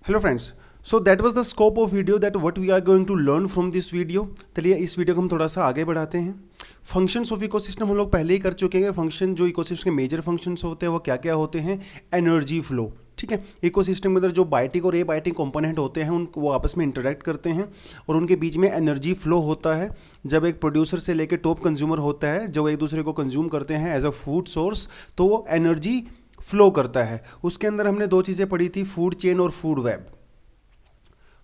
Hello friends, so that was the scope of video that what we are going to learn from this video. चलिए इस video को हम थोड़ा सा आगे बढ़ाते हैं। फंक्शंस ऑफ इकोसिस्टम हम लोग पहले ही कर चुके हैं। फंक्शन जो इकोसिस्टम के मेजर फंक्शंस होते हैं वो क्या क्या होते हैं। एनर्जी फ्लो, ठीक है। इकोसिस्टम के अंदर जो बायोटिक और एबायोटिक कंपोनेंट होते हैं उन वो आपस में इंटरेक्ट करते हैं और उनके बीच में एनर्जी फ्लो होता है। जब एक प्रोड्यूसर से लेकर टॉप कंज्यूमर होता है, जो एक दूसरे को कंज्यूम करते हैं एज अ फूड सोर्स, तो वो एनर्जी फ्लो करता है। उसके अंदर हमने दो चीज़ें पढ़ी थी, फूड चेन और फूड वेब।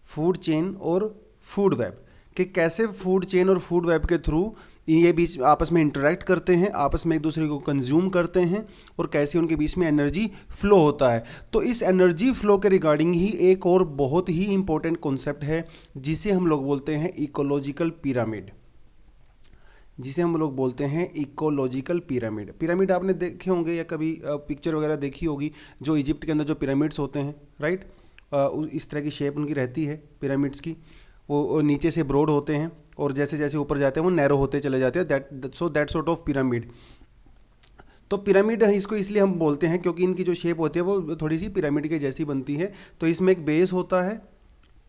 फूड चेन और फूड वेब कि कैसे फूड चेन और फूड वेब के थ्रू ये बीच आपस में इंटरेक्ट करते हैं, आपस में एक दूसरे को कंज्यूम करते हैं और कैसे उनके बीच में एनर्जी फ्लो होता है। तो इस एनर्जी फ्लो के रिगार्डिंग ही एक और बहुत ही इंपॉर्टेंट कॉन्सेप्ट है जिसे हम लोग बोलते हैं इकोलॉजिकल पिरामिड। जिसे हम लोग बोलते हैं इकोलॉजिकल पिरामिड। पिरामिड आपने देखे होंगे या कभी पिक्चर वगैरह देखी होगी, जो इजिप्ट के अंदर जो पिरामिड्स होते हैं, राइट। इस तरह की शेप उनकी रहती है पिरामिड्स की। वो नीचे से ब्रॉड होते हैं और जैसे जैसे ऊपर जाते हैं वो नैरो होते चले जाते हैं। That sort of pyramid. तो पिरामिड इसको इसलिए हम बोलते हैं क्योंकि इनकी जो शेप होती है वो थोड़ी सी पिरामिड के जैसी बनती है। तो इसमें एक बेस होता है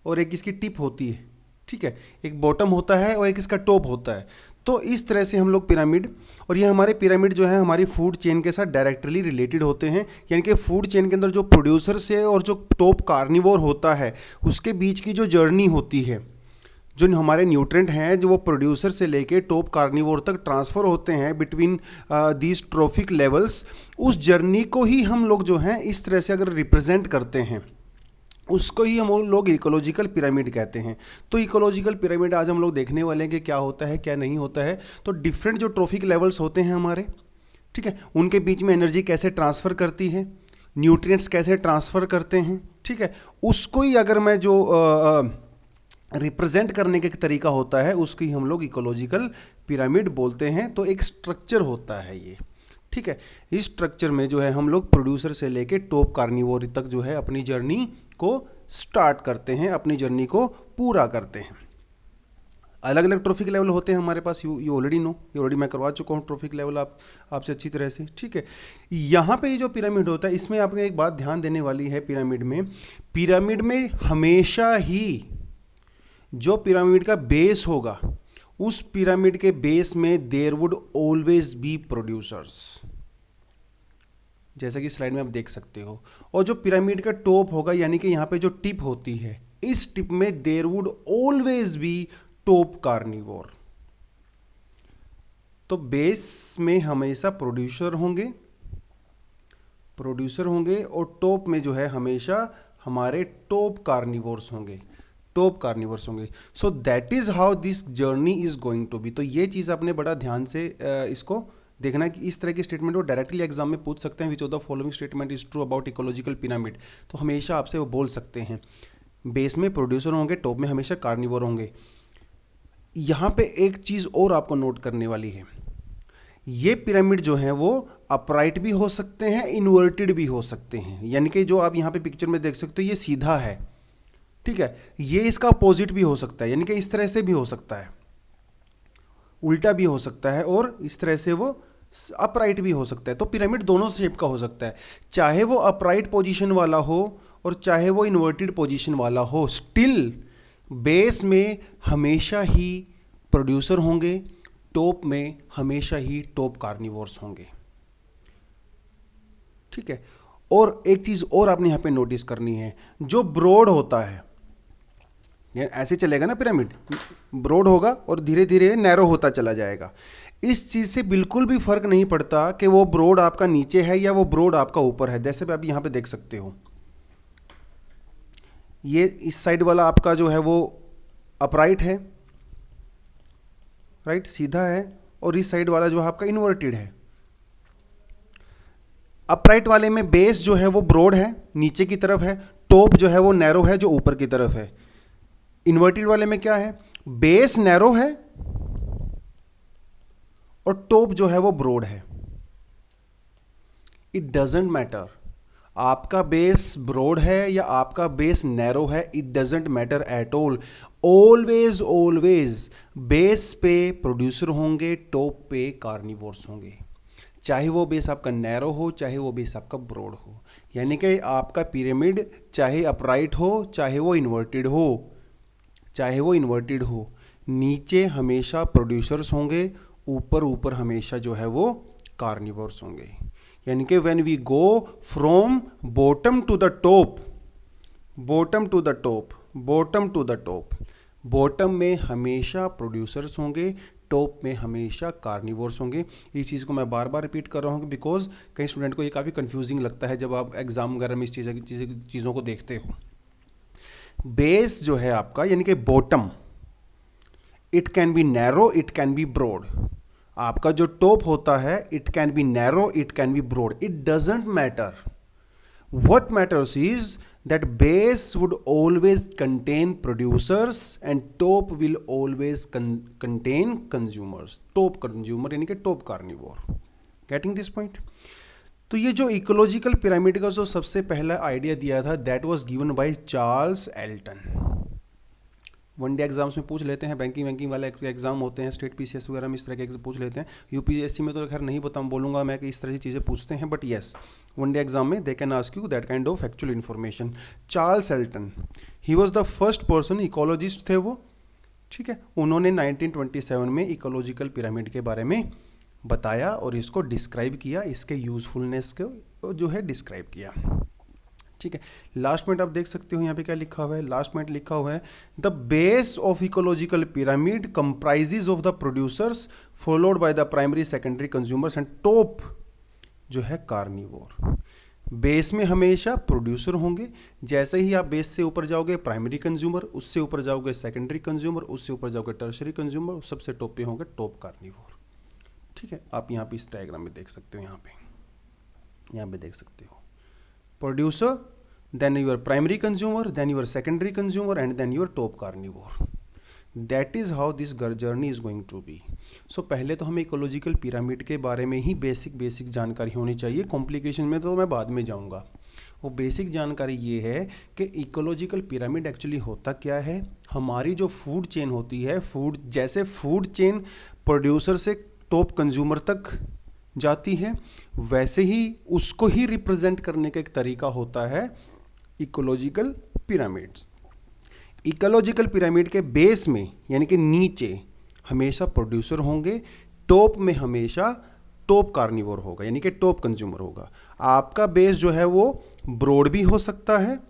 और एक इसकी टिप होती है, ठीक है। एक बॉटम होता है और एक इसका टॉप होता है। तो इस तरह से हम लोग पिरामिड, और ये हमारे पिरामिड जो है हमारी फूड चेन के साथ डायरेक्टली रिलेटेड होते हैं। यानी कि फूड चेन के अंदर जो प्रोड्यूसर से और जो टॉप कार्निवोर होता है उसके बीच की जो जर्नी होती है, जो हमारे न्यूट्रेंट हैं जो वो प्रोड्यूसर से लेके टॉप कार्निवोर तक ट्रांसफ़र होते हैं बिटवीन दीज ट्रॉफिक लेवल्स, उस जर्नी को ही हम लोग जो हैं इस तरह से अगर रिप्रेजेंट करते हैं उसको ही हम लोग इकोलॉजिकल पिरामिड कहते हैं। तो इकोलॉजिकल पिरामिड आज हम लोग देखने वाले हैं कि क्या होता है क्या नहीं होता है। तो डिफरेंट जो ट्रॉफिक लेवल्स होते हैं हमारे, ठीक है, उनके बीच में एनर्जी कैसे ट्रांसफ़र करती है, न्यूट्रिएंट्स कैसे ट्रांसफ़र करते हैं, ठीक है, उसको ही अगर मैं जो रिप्रेजेंट करने का तरीका होता है उसको ही हम लोग इकोलॉजिकल पिरामिड बोलते हैं। तो एक स्ट्रक्चर होता है ये, ठीक है। इस स्ट्रक्चर में जो है हम लोग प्रोड्यूसर से लेके टॉप कार्निवोर तक जो है अपनी जर्नी को स्टार्ट करते हैं, अपनी जर्नी को पूरा करते हैं। अलग अलग ट्रॉफिक लेवल होते हैं हमारे पास, यू ऑलरेडी नो, ये ऑलरेडी मैं करवा चुका हूँ ट्रॉफिक लेवल आपसे अच्छी तरह से, ठीक है। यहाँ पे ये जो पिरामिड होता है इसमें आपने एक बात ध्यान देने वाली है। पिरामिड में हमेशा ही जो पिरामिड का बेस होगा उस पिरामिड के बेस में there would always be producers, जैसा कि स्लाइड में आप देख सकते हो। और जो पिरामिड का टॉप होगा यानी कि यहाँ पे जो टिप होती है, इस टिप में there would always be top carnivore. तो बेस में हमेशा प्रोड्यूसर होंगे और टॉप में जो है हमेशा हमारे टॉप कार्निवोर्स होंगे। So that is how this journey is going to be. तो ये चीज़ आपने बड़ा ध्यान से इसको देखना कि इस तरह की स्टेटमेंट वो डायरेक्टली एग्जाम में पूछ सकते हैं, which of the following statement is true about ecological pyramid. तो हमेशा आपसे वो बोल सकते हैं बेस में प्रोड्यूसर होंगे, टॉप में हमेशा कार्निवोर होंगे। यहाँ पे एक चीज़ और आपको नोट करने वाली है, ये पिरामिड जो है वो अपराइट भी हो सकते हैं, इन्वर्टेड भी हो सकते हैं। यानी कि जो आप यहाँ पे पिक्चर में देख सकते हो ये सीधा है, ठीक है, ये इसका अपोजिट भी हो सकता है, यानी कि इस तरह से भी हो सकता है, उल्टा भी हो सकता है और इस तरह से वो अपराइट भी हो सकता है। तो पिरामिड दोनों शेप का हो सकता है, चाहे वो अपराइट पोजीशन वाला हो और चाहे वो इन्वर्टेड पोजीशन वाला हो। स्टिल बेस में हमेशा ही प्रोड्यूसर होंगे, टॉप में हमेशा ही टॉप कार्निवोर्स होंगे, ठीक है। और एक चीज़ और आपने यहाँ पे नोटिस करनी है, जो ब्रॉड होता है, ऐसे चलेगा ना पिरामिड, ब्रॉड होगा और धीरे धीरे नैरो होता चला जाएगा। इस चीज़ से बिल्कुल भी फर्क नहीं पड़ता कि वो ब्रॉड आपका नीचे है या वो ब्रॉड आपका ऊपर है। जैसे आप यहाँ पे देख सकते हो, ये इस साइड वाला आपका जो है वो अपराइट है, राइट, सीधा है, और इस साइड वाला जो है आपका इन्वर्टेड है। अपराइट वाले में बेस जो है वो ब्रॉड है, नीचे की तरफ है, टॉप जो है वो नैरो है, जो ऊपर की तरफ है। इन्वर्टेड वाले में क्या है, बेस नैरो है और टॉप जो है वो ब्रॉड है। इट डजेंट मैटर आपका बेस ब्रॉड है या आपका बेस नैरो है, it doesn't matter at all. Always base पे प्रोड्यूसर होंगे, टॉप पे कार्निवोर्स होंगे, चाहे वो बेस आपका नैरो हो चाहे वो बेस आपका ब्रॉड हो। यानी कि आपका पिरामिड चाहे अपराइट हो चाहे वो इन्वर्टेड हो, नीचे हमेशा प्रोड्यूसर्स होंगे, ऊपर ऊपर हमेशा जो है वो कार्निवोर्स होंगे। यानी कि when we go from bottom to the top, bottom में हमेशा प्रोड्यूसर्स होंगे, टॉप में हमेशा कार्निवोर्स होंगे। इस चीज़ को मैं बार बार रिपीट कर रहा हूँ बिकॉज कई स्टूडेंट को ये काफ़ी कंफ्यूजिंग लगता है जब आप एग्जाम वगैरह में इस चीज़ों को देखते हो। बेस जो है आपका यानी कि bottom, it can be narrow, it can be broad. आपका जो टॉप होता है it can be narrow, it can be broad, it doesn't matter. What matters is that base would always contain producers and top will always contain consumers. Top consumer यानी कि top carnivore. Getting this point? तो ये जो ecological pyramid का जो सबसे पहला idea दिया था that was given by Charles Elton. One day exams में पूछ लेते हैं, बैंकिंग वाले एग्जाम होते हैं, स्टेट पीसीएस वगैरह में इस तरह के पूछ लेते हैं। यूपीएससी में तो खैर नहीं बोलूँगा मैं कि इस तरह की चीज़ें पूछते हैं, बट येस वनडे एग्जाम में they can ask you that kind of actual information. Charles Elton, he was the first person, ecologist थे वो, ठीक है। उन्होंने 1927 में इकोलॉजिकल पिरामिड के बारे में बताया और इसको डिस्क्राइब किया, इसके यूजफुलनेस को जो है डिस्क्राइब किया, ठीक है। लास्ट में आप देख सकते हो यहाँ पे क्या लिखा हुआ है, लास्ट में लिखा हुआ है the base of ecological pyramid comprises of the producers followed by the primary secondary consumers and top जो है कार्निवोर। बेस में हमेशा प्रोड्यूसर होंगे, जैसे ही आप बेस से ऊपर जाओगे प्राइमरी कंज्यूमर, उससे ऊपर जाओगे सेकेंडरी कंज्यूमर, उससे ऊपर जाओगे टर्शरी कंज्यूमर, सबसे टॉप पे होंगे टॉप कार्निवोर, ठीक है। आप यहाँ पे इस डायग्राम में देख सकते हो, यहाँ पे देख सकते हो producer, then your primary consumer, then your secondary consumer and then your top carnivore. That is how this journey is going to be. So पहले तो हमें इकोलॉजिकल पिरामिड के बारे में ही बेसिक जानकारी होनी चाहिए, कॉम्प्लिकेशन में तो मैं बाद में जाऊंगा। वो बेसिक जानकारी ये है कि इकोलॉजिकल पिरामिड एक्चुअली होता क्या है। हमारी जो फूड चेन होती है, जैसे फूड चेन प्रोड्यूसर से टॉप कंज्यूमर तक जाती है, वैसे ही उसको ही रिप्रेजेंट करने का एक तरीका होता है इकोलॉजिकल पिरामिड्स। इकोलॉजिकल पिरामिड के बेस में यानी कि नीचे हमेशा प्रोड्यूसर होंगे, टॉप में हमेशा टॉप कार्निवोर होगा यानी कि टॉप कंज्यूमर होगा। आपका बेस जो है वो ब्रॉड भी हो सकता है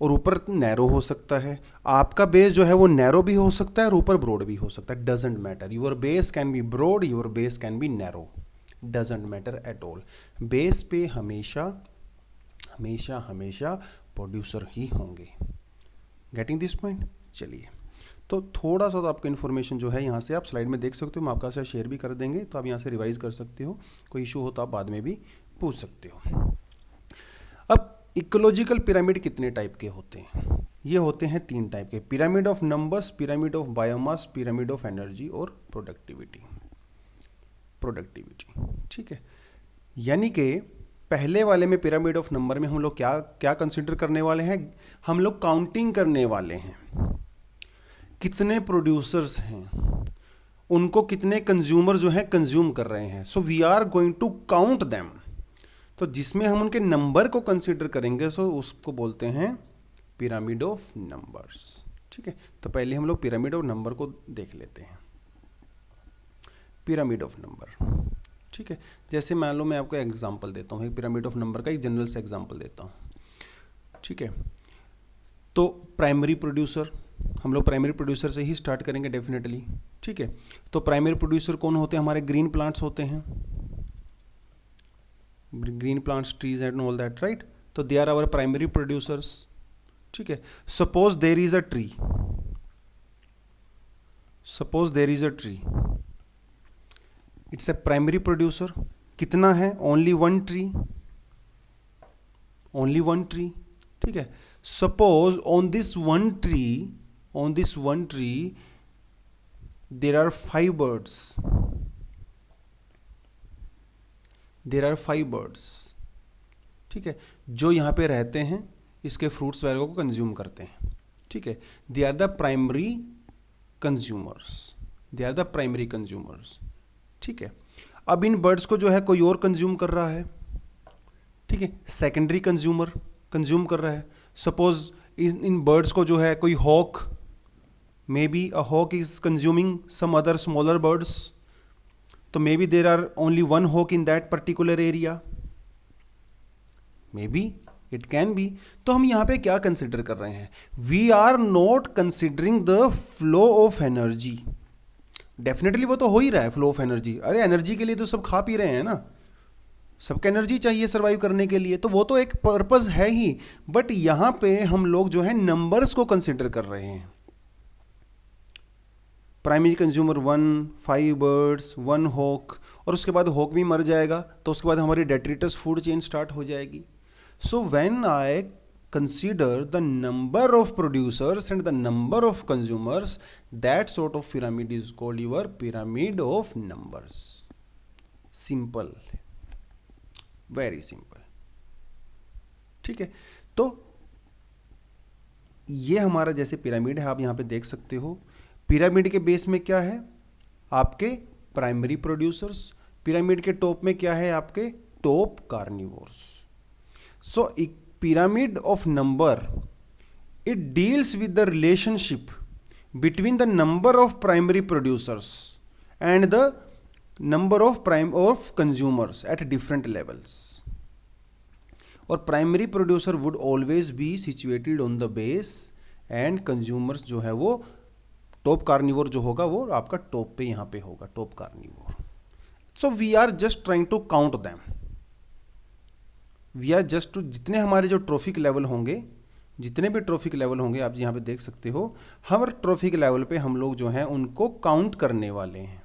और ऊपर नैरो हो सकता है, आपका बेस जो है वो नैरो भी हो सकता है और ऊपर ब्रॉड भी हो सकता है, doesn't matter. Your base can be broad, your base can be narrow, doesn't matter at all. Base पे हमेशा प्रोड्यूसर ही होंगे। Getting this point? चलिए, तो थोड़ा सा तो आपको इन्फॉर्मेशन जो है यहाँ से आप स्लाइड में देख सकते हो, हम आपका साथ शेयर भी कर देंगे, तो आप यहाँ से रिवाइज कर सकते हो, कोई इशू हो तो आप बाद में भी पूछ सकते हो। अब इकोलॉजिकल पिरामिड कितने टाइप के होते हैं? ये होते हैं 3 टाइप के, pyramid of numbers, pyramid of biomass, pyramid of energy और प्रोडक्टिविटी, ठीक है। यानी कि पहले वाले में पिरामिड ऑफ नंबर में हम लोग क्या कंसिडर करने वाले हैं? हम लोग काउंटिंग करने वाले हैं, कितने प्रोड्यूसर्स हैं, उनको कितने कंज्यूमर जो हैं कंज्यूम कर रहे हैं। So we are going to count them. तो जिसमें हम उनके नंबर को कंसिडर करेंगे सो उसको बोलते हैं पिरामिड ऑफ नंबर्स, ठीक है। तो पहले हम लोग पिरामिड ऑफ नंबर को देख लेते हैं। पिरामिड ऑफ नंबर, ठीक है। जैसे मान लो मैं आपको एग्जांपल देता हूँ, एक पिरामिड ऑफ नंबर का एक जनरल से एग्जांपल देता हूँ, ठीक है। तो प्राइमरी प्रोड्यूसर, हम लोग प्राइमरी प्रोड्यूसर से ही स्टार्ट करेंगे डेफिनेटली, ठीक है। तो प्राइमरी प्रोड्यूसर कौन होते हैं? हमारे ग्रीन प्लांट्स होते हैं, green plants, trees and all that, right. तो they are our primary producers, ठीक है। Suppose there is a tree, it's a primary producer. कितना है? ओनली वन ट्री, ठीक है। Suppose on this one tree there are 5 birds, ठीक है, जो यहां पे रहते हैं, इसके फ्रूट्स वगैरह को कंज्यूम करते हैं, ठीक है। They are the primary consumers, ठीक है। अब इन बर्ड्स को जो है कोई और कंज्यूम कर रहा है, ठीक है, सेकेंडरी कंज्यूमर कंज्यूम कर रहा है। सपोज इन बर्ड्स को जो है कोई hawk, may be a hawk is consuming some other smaller birds, तो may be there are only one hawk in that particular area, maybe it can be. तो हम यहाँ पे क्या कंसिडर कर रहे हैं, we are not considering the flow of energy. Definitely वो तो हो ही रहा है फ्लो ऑफ एनर्जी, अरे एनर्जी के लिए तो सब खा पी रहे हैं ना, सबको एनर्जी चाहिए सर्वाइव करने के लिए, तो वो तो एक पर्पस है ही। बट यहां पे हम लोग जो है नंबर्स को कंसिडर कर रहे हैं। प्राइमरी कंज्यूमर 1, 5 बर्ड्स, 1 हॉक, और उसके बाद हॉक भी मर जाएगा, तो उसके बाद हमारी डेट्रिटस फूड चेन स्टार्ट हो जाएगी। So when I consider the number of producers and the number of consumers, that sort of pyramid is called your pyramid of numbers. Simple, very simple, ठीक है। तो ये हमारा जैसे पिरामिड है, आप यहां पे देख सकते हो। पिरामिड के बेस में क्या है, आपके प्राइमरी प्रोड्यूसर्स, पिरामिड के टॉप में क्या है, आपके टॉप कार्निवोर्स। सो एक pyramid of number, it deals with the relationship between the number of primary producers and the number of consumers at different levels. और primary producer would always be situated on the base, and consumers जो है वो top carnivore जो होगा वो आपका top पे यहां पे होगा, top carnivore. So we are just trying to count them, we are just to, जितने हमारे जो ट्रॉफिक लेवल होंगे, जितने भी ट्रॉफिक लेवल होंगे, आप यहाँ पे देख सकते हो, हर ट्रॉफिक लेवल पे हम लोग जो हैं उनको काउंट करने वाले हैं,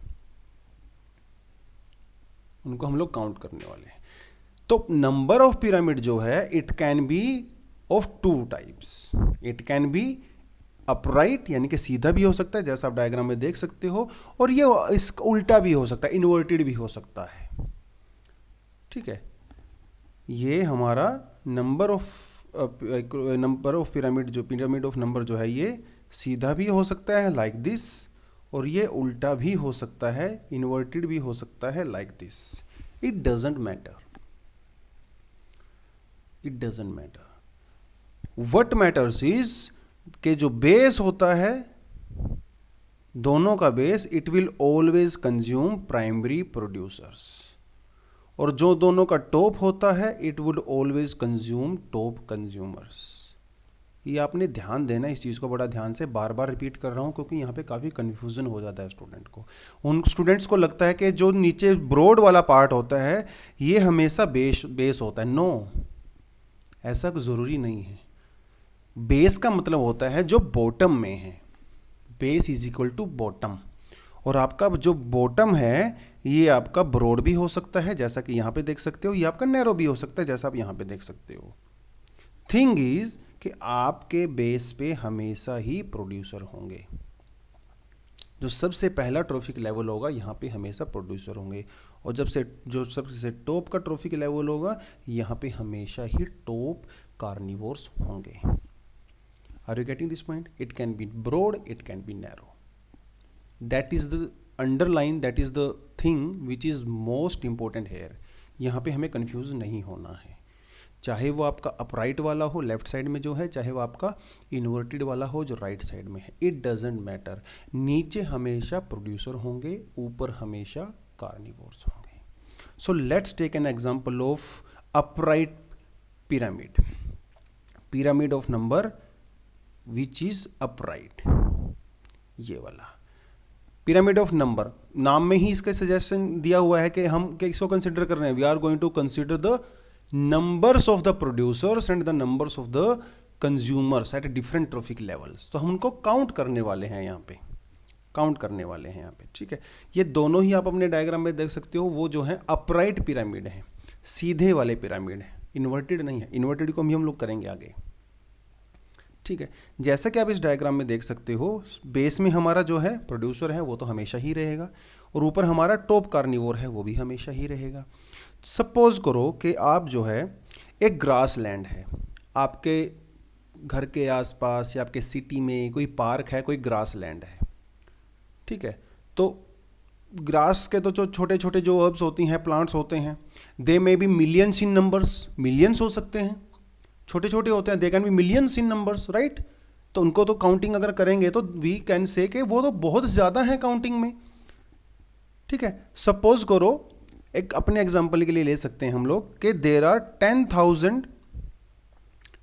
उनको हम लोग काउंट करने वाले हैं। तो नंबर ऑफ पिरामिड जो है, it can B of 2 types, it can B upright यानी कि सीधा भी हो सकता है जैसा आप डायग्राम में देख सकते हो, और ये इसका उल्टा भी हो सकता है, इन्वर्टेड भी हो सकता है, ठीक है। ये हमारा नंबर ऑफ पिरामिड, जो पिरामिड ऑफ नंबर जो है, ये सीधा भी हो सकता है लाइक दिस, और ये उल्टा भी हो सकता है, इन्वर्टेड भी हो सकता है like this. It doesn't matter, it doesn't matter. What matters is कि जो बेस होता है, दोनों का base, it will always consume primary producers, और जो दोनों का टॉप होता है, it would always consume top consumers. ये आपने ध्यान देना, इस चीज़ को बड़ा ध्यान से, बार बार रिपीट कर रहा हूँ क्योंकि यहाँ पे काफ़ी कन्फ्यूजन हो जाता है स्टूडेंट को। उन स्टूडेंट्स को लगता है कि जो नीचे ब्रॉड वाला पार्ट होता है ये हमेशा बेस होता है। नो, ऐसा ज़रूरी नहीं है। बेस का मतलब होता है जो बॉटम में है, base is equal to bottom, और आपका जो बॉटम है ये आपका ब्रॉड भी हो सकता है जैसा कि यहाँ पे देख सकते हो, ये आपका नैरो भी हो सकता है जैसा आप यहाँ पे देख सकते हो। थिंग इज कि आपके बेस पे हमेशा ही प्रोड्यूसर होंगे, जो सबसे पहला ट्रॉफिक लेवल होगा यहाँ पे हमेशा प्रोड्यूसर होंगे, और जो सबसे टॉप का ट्रॉफिक लेवल होगा यहाँ पे हमेशा ही टॉप कार्निवोर्स होंगे। Are you getting this point? It can be broad, it can be narrow, that is the underline, that is the thing which is most important here. यहाँ पे हमें कंफ्यूज नहीं होना है, चाहे वो आपका अपराइट वाला हो लेफ्ट साइड में जो है, चाहे वो आपका इन्वर्टेड वाला हो जो राइट साइड में है, इट डजेंट मैटर। नीचे हमेशा प्रोड्यूसर होंगे, ऊपर हमेशा कार्निवोर्स होंगे। So let's take an example of upright pyramid, pyramid of number which is upright, ये वाला पिरामिड ऑफ नंबर। नाम में ही इसका सजेशन दिया हुआ है कि हम किसको कंसिडर कर रहे हैं, we are going to consider the numbers of the producers and the numbers of the consumers at different trophic levels। तो हम उनको काउंट करने वाले हैं, यहाँ पे काउंट करने वाले हैं यहाँ पे, ठीक है। ये दोनों ही आप अपने डायग्राम में देख सकते हो, वो जो है अपराइट पिरामिड है, सीधे वाले पिरामिड है, इन्वर्टेड नहीं है। इन्वर्टेड को हम लोग करेंगे आगे, ठीक है। जैसा कि आप इस डायग्राम में देख सकते हो, बेस में हमारा जो है प्रोड्यूसर है वो तो हमेशा ही रहेगा, और ऊपर हमारा टॉप कार्निवोर है वो भी हमेशा ही रहेगा। सपोज करो कि आप जो है एक ग्रास लैंड है, आपके घर के आसपास या आपके सिटी में कोई पार्क है, कोई ग्रास लैंड है, ठीक है। तो ग्रास के तो जो छोटे छोटे जो हर्ब्स होती हैं, प्लांट्स होते हैं, they may be millions in numbers, millions हो सकते हैं, छोटे छोटे होते हैं, they can be millions in numbers, right. तो उनको तो काउंटिंग अगर करेंगे तो वी कैन से कि वो तो बहुत ज़्यादा है काउंटिंग में, ठीक है। सपोज करो, एक अपने एग्जांपल के लिए ले सकते हैं हम लोग कि there are 10,000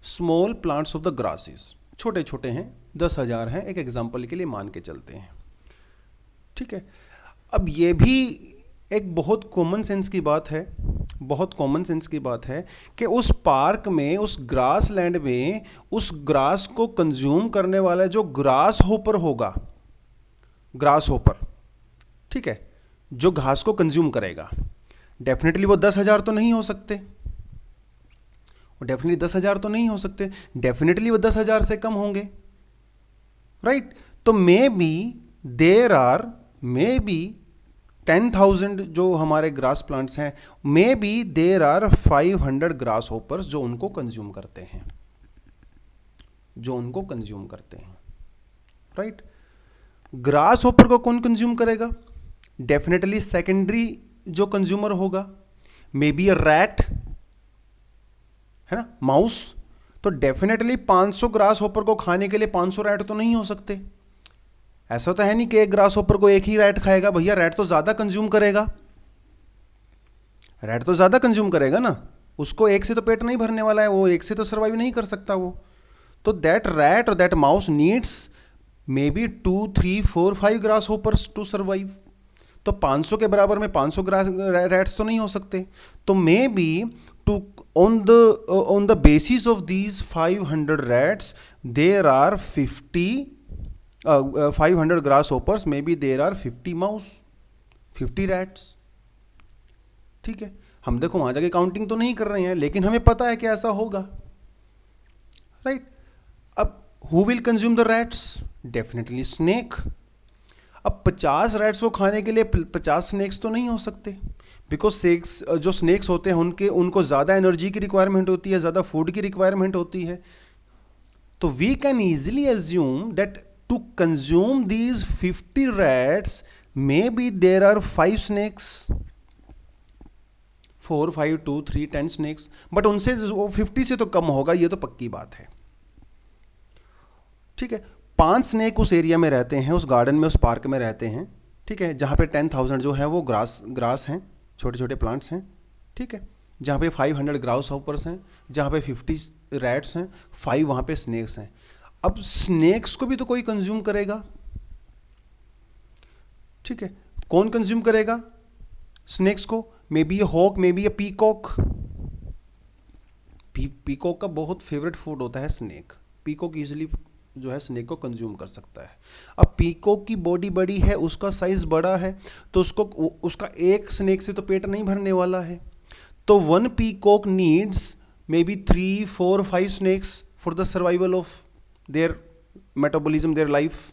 small plants of the grasses, छोटे छोटे हैं, 10,000 हैं, एक एग्जांपल के लिए मान के चलते हैं, ठीक है। अब ये भी एक बहुत कॉमन सेंस की बात है, बहुत कॉमन सेंस की बात है कि उस पार्क में, उस ग्रास लैंड में, उस ग्रास को कंज्यूम करने वाला जो ग्रास होपर होगा, ग्रास होपर, ठीक है, जो घास को कंज्यूम करेगा, डेफिनेटली वो 10,000 तो नहीं हो सकते, वो डेफिनेटली 10,000 तो नहीं हो सकते, डेफिनेटली वो 10,000 से कम होंगे, राइट। तो मे बी 10,000 जो हमारे ग्रास प्लांट्स हैं, may B there are 500 grasshoppers जो उनको कंज्यूम करते हैं, जो उनको कंज्यूम करते हैं, राइट। ग्रास होपर को कौन कंज्यूम करेगा? डेफिनेटली सेकेंडरी जो कंज्यूमर होगा, मे बी अ रैट, है ना, माउस। तो डेफिनेटली 500 ग्रास होपर को खाने के लिए 500 रैट तो नहीं हो सकते। ऐसा तो है नहीं कि एक ग्रास होपर को एक ही रैट खाएगा, भैया रैट तो ज्यादा कंज्यूम करेगा, रैट तो ज्यादा कंज्यूम करेगा ना, उसको एक से तो पेट नहीं भरने वाला है, वो एक से तो सर्वाइव नहीं कर सकता वो। तो दैट रैट और that mouse needs may be 2, 3, 4, 5 grasshoppers to survive. तो 500 के बराबर में 500 ग्रास रैट्स तो नहीं हो सकते। तो मे be two on the basis of these 500 rats there are 500 grasshoppers, maybe there are 50 mouse, 50 rats, ठीक है। हम देखो वहां जाके काउंटिंग तो नहीं कर रहे हैं, लेकिन हमें पता है कि ऐसा होगा, राइट। अब who will consume the rats? Definitely snake. अब 50 रैट्स को खाने के लिए 50 स्नेक्स तो नहीं हो सकते, बिकॉज जो स्नेक्स होते हैं उनको ज़्यादा एनर्जी की रिक्वायरमेंट होती है, ज़्यादा फूड की रिक्वायरमेंट होती है। तो we can easily assume that to consume these 50 rats may B there are 5 snakes, 4, 5, 2, 3, 10 snakes, but उनसे 50 से तो कम होगा, ये तो पक्की बात है, ठीक है। 5 स्नेक उस एरिया में रहते हैं, उस गार्डन में, उस पार्क में रहते हैं, ठीक है, जहाँ पे 10,000 जो है वो ग्रास हैं, छोटे छोटे प्लांट्स हैं, ठीक है। जहाँ पे 500 ग्रास हॉपर्स हैं, जहाँ पे 50 रैट्स हैं, 5 वहाँ पे स्नेक्स हैं। अब स्नेक्स को भी तो कोई कंज्यूम करेगा, ठीक है। कौन कंज्यूम करेगा स्नेक्स को? May be a hawk, may be a peacock. Peacock का बहुत फेवरेट फूड होता है स्नेक। पीकॉक इजिली जो है स्नेक को कंज्यूम कर सकता है। अब पीकॉक की बॉडी बड़ी है, उसका साइज बड़ा है, तो उसका एक स्नेक से तो पेट नहीं भरने वाला है। तो 1 peacock needs may be 3, 4, 5 snakes for the survival of their metabolism, their life.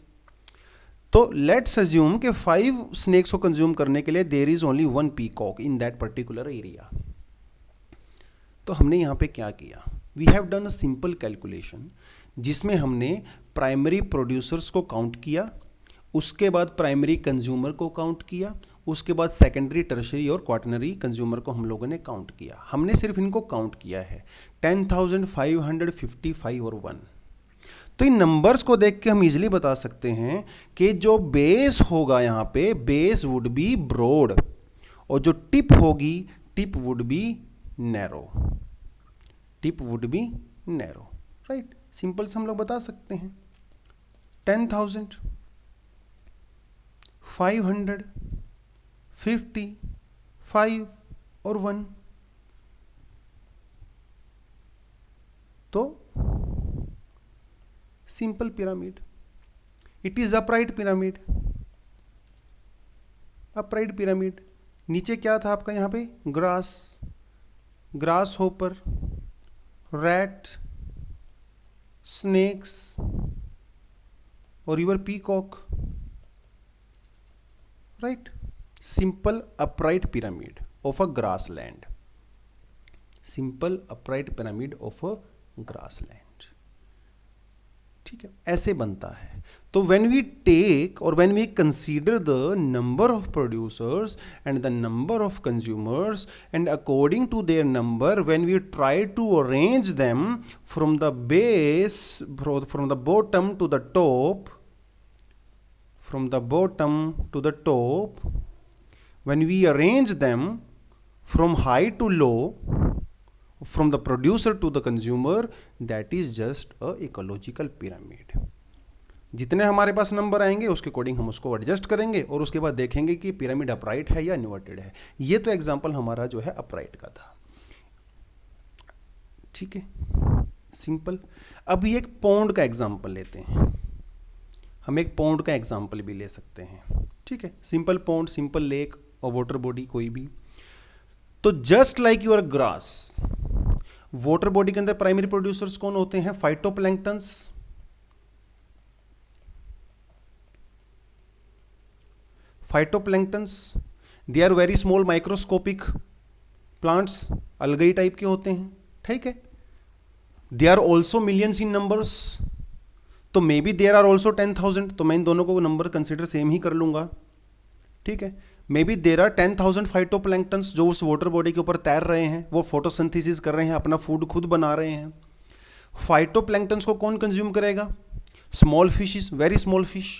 तो लेट्स अज्यूम कि 5 स्नेक्स को कंज्यूम करने के लिए there is only 1 peacock in that particular area. तो हमने यहाँ पे क्या किया? We have done a simple calculation, जिसमें हमने प्राइमरी प्रोड्यूसर्स को काउंट किया, उसके बाद प्राइमरी कंज्यूमर को काउंट किया, उसके बाद सेकेंडरी, टर्शरी और क्वार्टनरी कंज्यूमर को हम लोगों ने काउंट किया। हमने सिर्फ इनको काउंट किया है 10,555 और 1। तो इन नंबर्स को देख के हम इजीली बता सकते हैं कि जो बेस होगा यहाँ पे, बेस वुड बी ब्रॉड, और जो टिप होगी, tip would be narrow, tip would be narrow, right. Simple से हम लोग बता सकते हैं 10,000, 500, 50, 5 और 1। तो simple pyramid, it is upright pyramid, upright pyramid. नीचे क्या था आपका यहाँ पे? ग्रास होपर, रैट, स्नेक्स और your peacock, right. Simple upright pyramid of a grassland, simple upright pyramid of a grassland, ठीक है, ऐसे बनता है। तो व्हेन वी टेक और when we consider the number of producers and the number of consumers and according to their number when we try to arrange them from the base from the bottom to the top, from the bottom to the top, when we arrange them from high to low, from the producer to the consumer, that is just a ecological pyramid. जितने हमारे पास number आएंगे उसके according हम उसको adjust करेंगे और उसके बाद देखेंगे कि पिरामिड अपराइट है या इन्वर्टेड है। ये तो एग्जांपल हमारा जो है अपराइट का था, ठीक है, सिंपल। अभी एक पौंड का एग्जांपल लेते हैं, हम एक पौंड का एग्जाम्पल भी ले सकते हैं, ठीक है, सिंपल पौंड, सिंपल लेक और वाटर बॉडी कोई भी। तो just like your grass, water body के अंदर प्राइमरी प्रोड्यूसर्स कौन होते हैं? Phytoplanktons. Phytoplanktons, they are very small microscopic plants, algae type के होते हैं, ठीक है। They are also millions in numbers, तो may be there are also 10,000, तो मैं इन दोनों को नंबर कंसिडर सेम ही कर लूंगा, ठीक है। May B there are 10,000 phytoplanktons जो उस वाटर बॉडी के ऊपर तैर रहे हैं, वो फोटोसिंथेसिस कर रहे हैं, अपना फूड खुद बना रहे हैं। फाइटोप्लैंक्टन्स को कौन कंज्यूम करेगा? Small fishes, very small fish,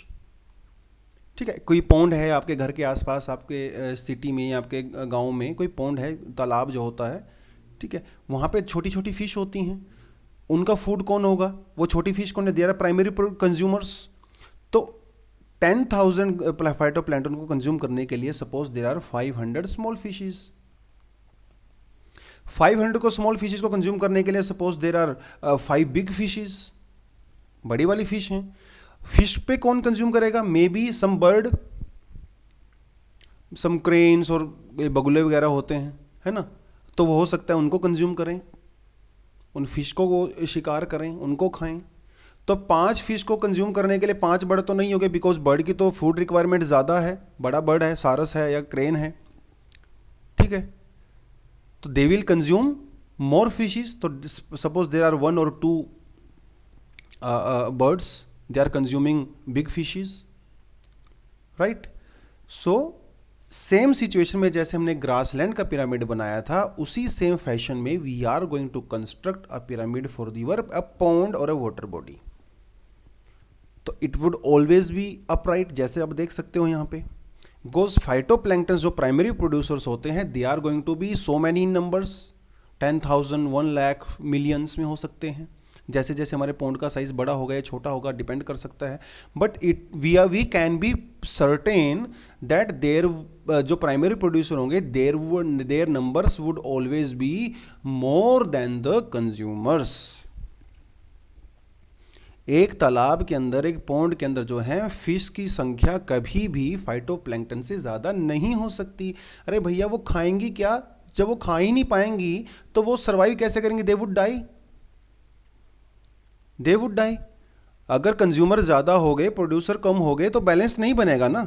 ठीक है। कोई पौंड है आपके घर के आसपास, आपके सिटी में, आपके गाँव में कोई पौंड है, तालाब जो होता है, ठीक है, वहाँ पे छोटी छोटी फिश होती हैं, उनका फूड कौन होगा? वो छोटी फिश कौन है? They are primary consumers. तो 10,000 फाइटोप्लैंक्टन को कंज्यूम करने के लिए suppose there are 500 small fishes. 500 को स्मॉल फिशेस को कंज्यूम करने के लिए suppose there are 5 big fishes, बड़ी वाली फिश हैं। फिश पे कौन कंज्यूम करेगा? May be some bird, some cranes और बगुले वगैरह होते हैं, है ना, तो वो हो सकता है उनको कंज्यूम करें, उन फिश को वो शिकार करें, उनको खाएं। तो 5 फिश को कंज्यूम करने के लिए 5 बर्ड तो नहीं हो गए, बिकॉज बर्ड की तो फूड रिक्वायरमेंट ज़्यादा है, बड़ा बर्ड है, सारस है या क्रेन है, ठीक है। तो they will consume more fishes. तो suppose there are 1 or 2 birds, they are consuming big fishes, right. So same situation में जैसे हमने ग्रासलैंड का पिरामिड बनाया था, उसी सेम फैशन में we are going to construct a pyramid for a pond और अ वाटर बॉडी। तो it would always be upright, जैसे आप देख सकते हो यहाँ पे। गोज फाइटोप्लैंक्टन्स जो प्राइमरी प्रोड्यूसर्स होते हैं, they are going to be so many in numbers, 10,000, 1 lakh, millions में हो सकते हैं। जैसे जैसे हमारे पौंड का साइज बड़ा होगा या छोटा होगा, डिपेंड कर सकता है। But we can be certain that their जो प्राइमरी प्रोड्यूसर होंगे, their numbers would always be more than the consumers. एक तालाब के अंदर, एक पौंड के अंदर जो है, फिश की संख्या कभी भी फाइटोप्लैंक्टन से ज़्यादा नहीं हो सकती। अरे भैया वो खाएंगी क्या? जब वो खा ही नहीं पाएंगी तो वो सर्वाइव कैसे करेंगे? They would die, they would die. अगर कंज्यूमर ज़्यादा हो गए, प्रोड्यूसर कम हो गए, तो बैलेंस नहीं बनेगा ना।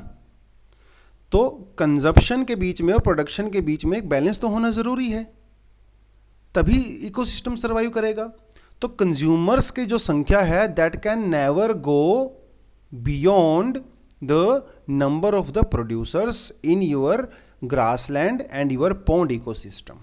तो कंजप्शन के बीच में और प्रोडक्शन के बीच में एक बैलेंस तो होना ज़रूरी है, तभी इकोसिस्टम सर्वाइव करेगा। तो कंज्यूमर्स की जो संख्या है, that can never go beyond the number of the producers in your grassland and your pond ecosystem.